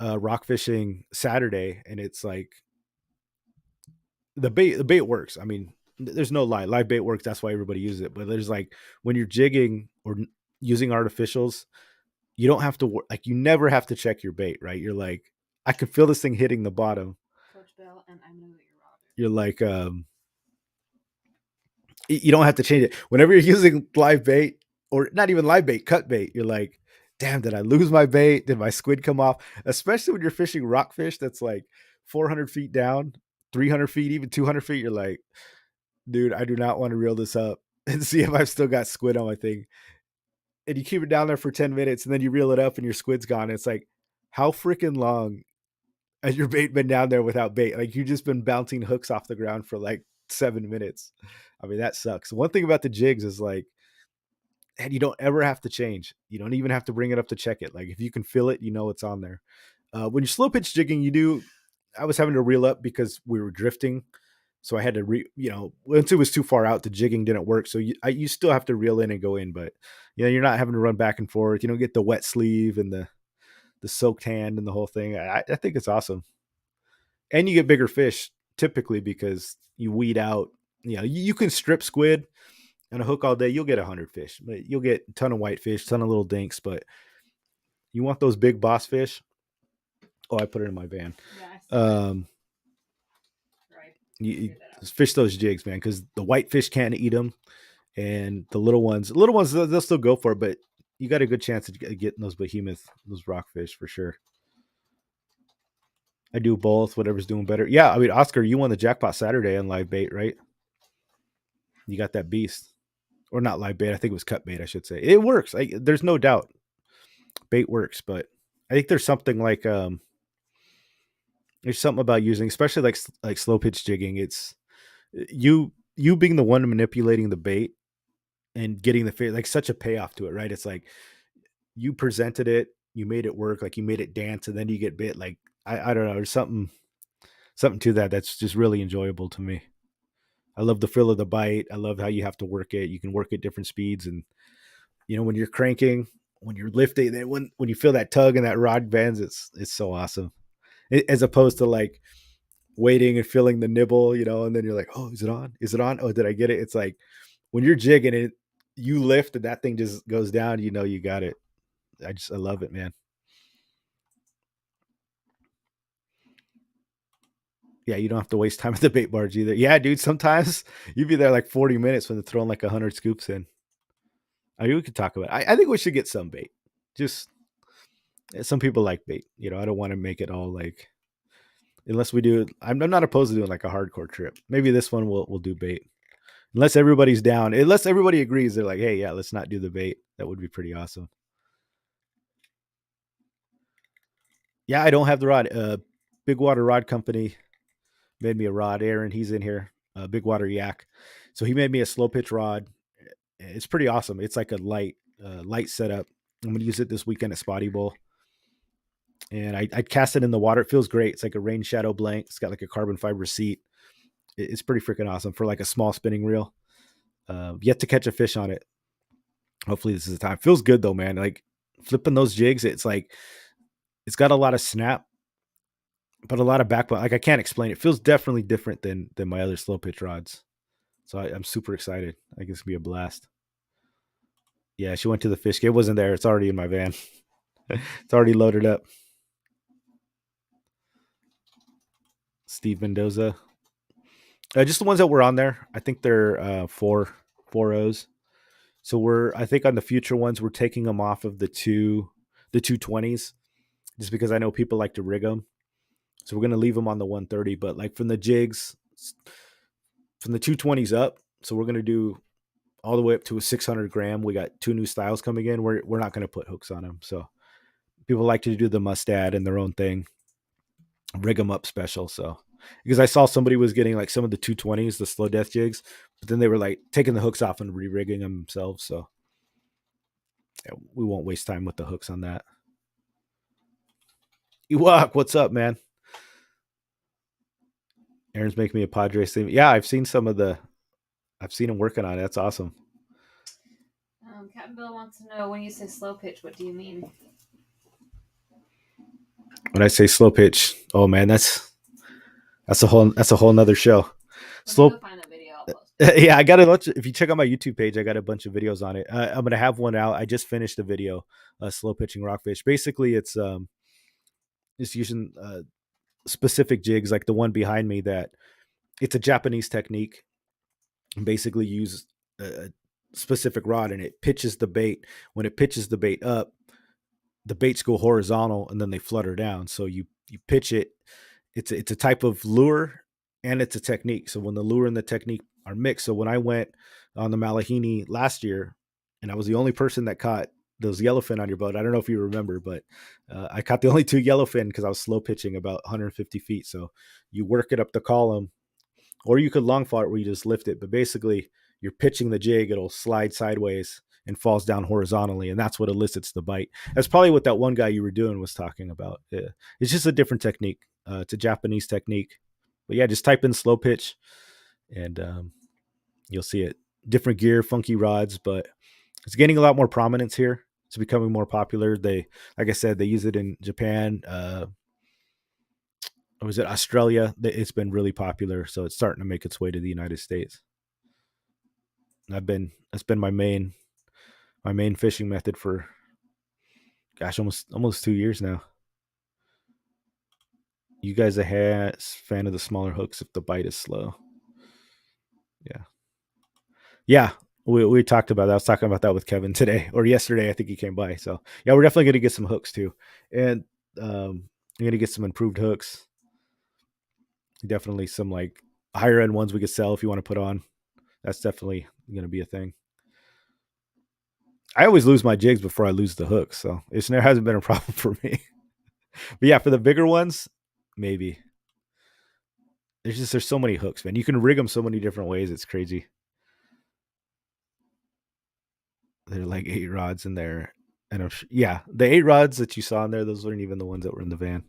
rock fishing Saturday, and it's like the bait works. I mean, there's no lie. Live bait works. That's why everybody uses it. But there's like when you're jigging or using artificials, you don't have to like you never have to check your bait, right? You're like, I can feel this thing hitting the bottom. Coach Bill, and I'm gonna get your rod. You're like, you don't have to change it. Whenever you're using live bait or not even live bait, cut bait, you're like, damn, did I lose my bait? Did my squid come off? Especially when you're fishing rockfish that's like 400 feet down, 300 feet, even 200 feet. You're like, dude, I do not want to reel this up and see if I've still got squid on my thing. And you keep it down there for 10 minutes and then you reel it up and your squid's gone. It's like, how freaking long has your bait been down there without bait? Like you've just been bouncing hooks off the ground for like 7 minutes. I mean, that sucks. One thing about the jigs is like, and you don't ever have to change. You don't even have to bring it up to check it. Like if you can feel it, you know it's on there. When you're slow pitch jigging, you do. I was having to reel up because we were drifting, so I had to once it was too far out, the jigging didn't work. So you still have to reel in and go in, but you're not having to run back and forth. You don't get the wet sleeve and the soaked hand and the whole thing. I think it's awesome, and you get bigger fish typically because you weed out. You can strip squid and a hook all day, you'll get 100 fish, but you'll get a ton of whitefish, ton of little dinks. But you want those big boss fish. Oh, I put it in my van. Yeah, right. You fish those jigs, man, because the whitefish can't eat them, and the little ones, they'll still go for it, but you got a good chance of getting those behemoth, those rockfish for sure. I do both, whatever's doing better. Yeah, I mean, Oscar, you won the jackpot Saturday on live bait, right? You got that beast. Or not live bait. I think it was cut bait, I should say. It works. There's no doubt. Bait works, but I think there's something like there's something about using, especially like slow pitch jigging. It's you being the one manipulating the bait and getting the fish, like such a payoff to it, right? It's like you presented it, you made it work, like you made it dance, and then you get bit. Like I don't know, there's something to that that's just really enjoyable to me. I love the feel of the bite. I love how you have to work it. You can work at different speeds, and when you're cranking, when you're lifting, then when you feel that tug and that rod bends, it's so awesome. As opposed to like waiting and feeling the nibble, and then you're like, oh, is it on? Is it on? Oh, did I get it? It's like when you're jigging it, you lift and that thing just goes down. You got it. I love it, man. Yeah, you don't have to waste time at the bait barge either. Yeah, dude, sometimes you'd be there like 40 minutes when they're throwing like 100 scoops in. I mean, we could talk about it. I think we should get some bait. Just some people like bait. I don't want to make it all like, unless we do. I'm not opposed to doing like a hardcore trip. Maybe this one we'll do bait. Unless everybody's down. Unless everybody agrees, they're like, hey, yeah, let's not do the bait. That would be pretty awesome. Yeah, I don't have the rod. Big Water Rod Company made me a rod. Aaron, he's in here. Big Water Yak. So he made me a slow pitch rod. It's pretty awesome. It's like a light setup. I'm gonna use it this weekend at Spotty Bowl. And I cast it in the water. It feels great. It's like a rain shadow blank. It's got like a carbon fiber seat. It's pretty freaking awesome for like a small spinning reel. Yet to catch a fish on it. Hopefully this is the time. Feels good though, man. Like flipping those jigs, it's like it's got a lot of snap, but a lot of backbone. Like I can't explain it. It feels definitely different than my other slow pitch rods. So I'm super excited. I think it's gonna be a blast. Yeah, she went to the fish. It wasn't there. It's already in my van. It's already loaded up. Steve Mendoza. Just the ones that were on there. I think they're four O's. So I think on the future ones, we're taking them off of the 220s, just because I know people like to rig them. So we're gonna leave them on the 130, but like from the jigs, from the 220s up. So we're gonna do all the way up to a 600 gram. We got 2 new styles coming in. We're not gonna put hooks on them. So people like to do the mustad and their own thing, rig them up special. So because I saw somebody was getting like some of the 220s, the slow death jigs, but then they were like taking the hooks off and re-rigging them themselves. So yeah, we won't waste time with the hooks on that. Ewok, what's up, man? Aaron's making me a Padres thing. Yeah, I've seen him working on it. That's awesome. Captain Bill wants to know, when you say slow pitch, what do you mean? When I say slow pitch, oh man, that's a whole nother show. Slow. Find that video, I'll post. Yeah, I got a. If you check out my YouTube page, I got a bunch of videos on it. I'm gonna have one out. I just finished a video, slow pitching rockfish. Basically, it's using specific jigs, like the one behind me. That it's a Japanese technique. Basically, use a specific rod, and it pitches the bait. When it pitches the bait up, the baits go horizontal, and then they flutter down. So you pitch it. It's a type of lure, and it's a technique. So when the lure and the technique are mixed. So when I went on the Malihini last year, and I was the only person that caught those yellowfin on your boat. I don't know if you remember, but I caught the only 2 yellowfin because I was slow pitching about 150 feet. So you work it up the column, or you could long fall it where you just lift it. But basically, you're pitching the jig; it'll slide sideways and falls down horizontally, and that's what elicits the bite. That's probably what that one guy you were doing was talking about. It's just a different technique. It's a Japanese technique. But yeah, just type in slow pitch, and you'll see it. Different gear, funky rods, but it's gaining a lot more prominence here. It's becoming more popular. Like I said, they use it in Japan. Or was it Australia? It's been really popular, so it's starting to make its way to the United States. That's been my main fishing method for, gosh, almost 2 years now. You guys are fan of the smaller hooks if the bite is slow. Yeah. We talked about that. I was talking about that with Kevin today or yesterday. I think he came by. So yeah, we're definitely going to get some hooks too, and I'm going to get some improved hooks. Definitely some like higher end ones we could sell if you want to put on. That's definitely going to be a thing. I always lose my jigs before I lose the hooks, so it never hasn't been a problem for me. But yeah, for the bigger ones, maybe. There's so many hooks, man. You can rig them so many different ways. It's crazy. They're like 8 rods in there, and yeah, the 8 rods that you saw in there, those weren't even the ones that were in the van.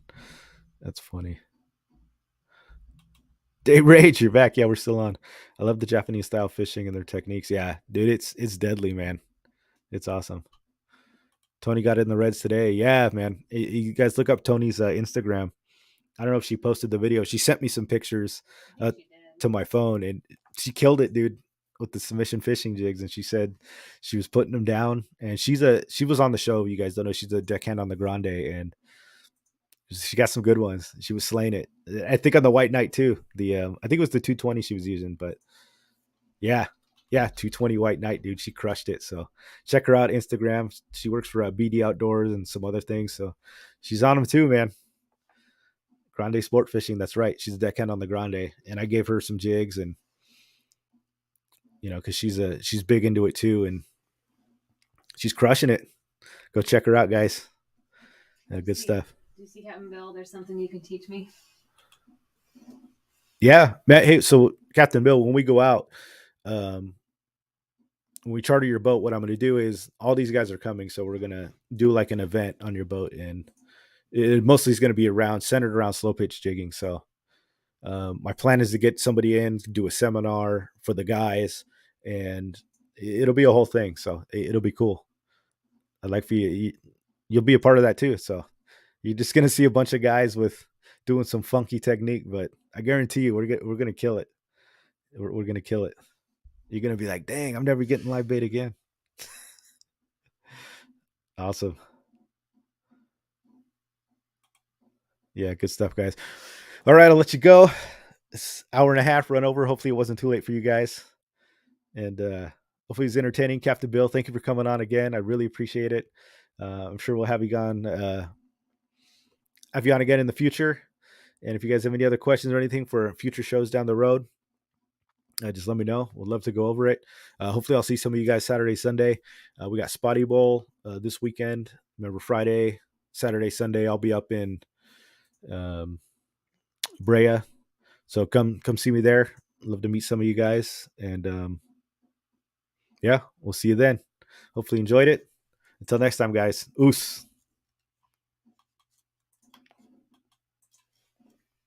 That's funny. Day Rage, you're back. Yeah, we're still on. I love the Japanese style fishing and their techniques. Yeah, dude, it's deadly, man. It's awesome. Tony got it in the reds today. Yeah, man. You guys look up Tony's Instagram. I don't know if she posted the video. She sent me some pictures to my phone, and she killed it, dude, with the submission fishing jigs. And she said she was putting them down. And she was on the show. You guys don't know, she's a deckhand on the Grande, and she got some good ones. She was slaying it. I think on the White Knight too. I think it was the 220 she was using, but yeah, 220 White Knight, dude. She crushed it. So check her out, Instagram. She works for BD Outdoors and some other things. So she's on them too, man. Grande Sport Fishing. That's right. She's a deckhand on the Grande, and I gave her some jigs, and because she's big into it too, and she's crushing it. Go check her out, guys. Good stuff. Do you see, Captain Bill? There's something you can teach me. Yeah, Matt. Hey, so Captain Bill, when we go out, when we charter your boat, what I'm going to do is all these guys are coming, so we're going to do like an event on your boat, and it mostly is going to be centered around slow pitch jigging. So my plan is to get somebody in, do a seminar for the guys, and it'll be a whole thing. So it'll be cool. I'd like for you'll be a part of that too. So you're just going to see a bunch of guys doing some funky technique, but I guarantee you we're going to kill it. We're going to kill it. You're going to be like, dang, I'm never getting live bait again. Awesome. Yeah, good stuff, guys. All right, I'll let you go. This hour and a half run over. Hopefully it wasn't too late for you guys. And Hopefully it's entertaining. Captain Bill, thank you for coming on again. I really appreciate it. I'm sure we'll have you on again in the future. And if you guys have any other questions or anything for future shows down the road, just let me know. We'd love to go over it. Hopefully I'll see some of you guys Saturday, Sunday. We got Spotty Bowl this weekend. Remember, Friday, Saturday, Sunday, I'll be up in Brea. So come see me there. Love to meet some of you guys. And yeah, we'll see you then. Hopefully you enjoyed it. Until next time, guys. Oos.